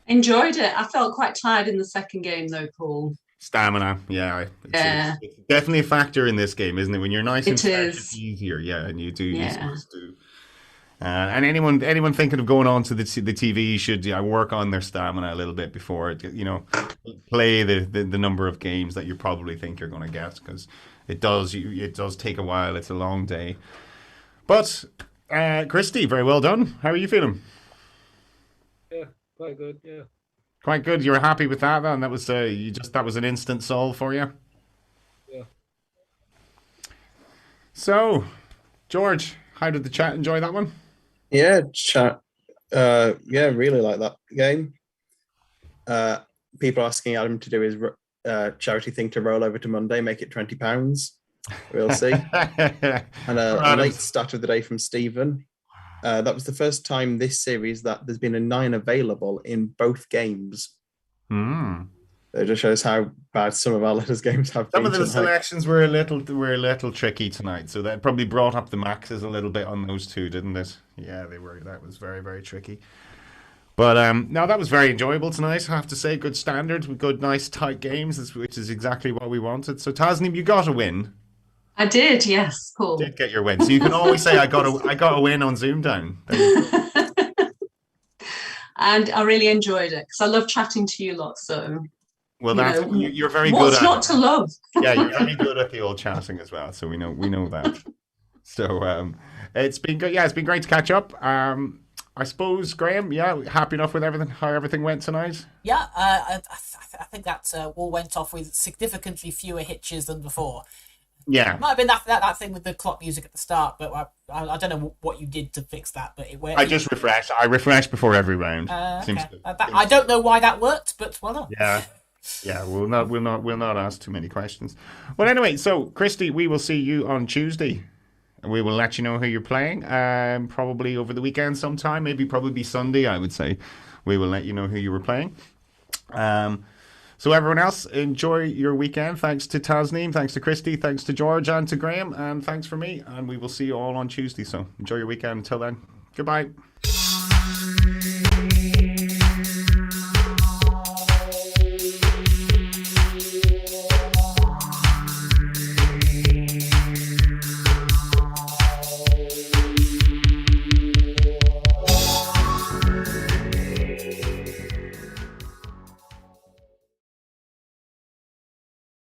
Enjoyed it. I felt quite tired in the second game, though, Paul. Stamina, yeah. It's definitely a factor in this game, isn't it? When you're nice and fresh, it's easier, yeah, and you do. You're supposed to. And anyone thinking of going on to the TV should work on their stamina a little bit before play the number of games that you probably think you're going to get, because it does take a while. It's a long day. But Christy, very well done. How are you feeling? Yeah, quite good. Yeah. Quite good. You were happy with that, and that was that was an instant solve for you. Yeah. So, George, how did the chat enjoy that one? Yeah, chat. Really like that game. People asking Adam to do his charity thing to roll over to Monday, make it £20. We'll see. And a late start of the day from Stephen. That was the first time this series that there's been a 9 available in both games. It just shows how bad some of our letters games have Some been of the tonight. selections were a little tricky tonight, so that probably brought up the maxes a little bit on those two, didn't it? Yeah, they were. That was very, very tricky. But no, that was very enjoyable tonight. I have to say, good standard, good, nice, tight games, which is exactly what we wanted. So Tasneem, you got a win. I did, yes, cool. Did get your win. So you can always say I got a win on ZoomDown. And I really enjoyed it because I love chatting to you lot. So Well, you're very what's good at not to love? Yeah, you're very good at the old chatting as well. So we know that. So it's been good. Yeah, it's been great to catch up. I suppose, Graham, yeah, happy enough with everything, how everything went tonight? Yeah, I think that all went off with significantly fewer hitches than before. Yeah. It might have been that thing with the clock music at the start, but I don't know what you did to fix that. But it worked. I just refreshed. I refreshed before every round. Okay. I don't know why that worked, but well done. Yeah. We'll not ask too many questions. Well, anyway, so Christy, we will see you on Tuesday. We will let you know who you're playing. Probably over the weekend sometime. Maybe probably Sunday, I would say. We will let you know who you were playing. So everyone else, enjoy your weekend. Thanks to Tasneem, thanks to Christy, thanks to George and to Graham, and thanks for me. And we will see you all on Tuesday. So enjoy your weekend. Until then, goodbye.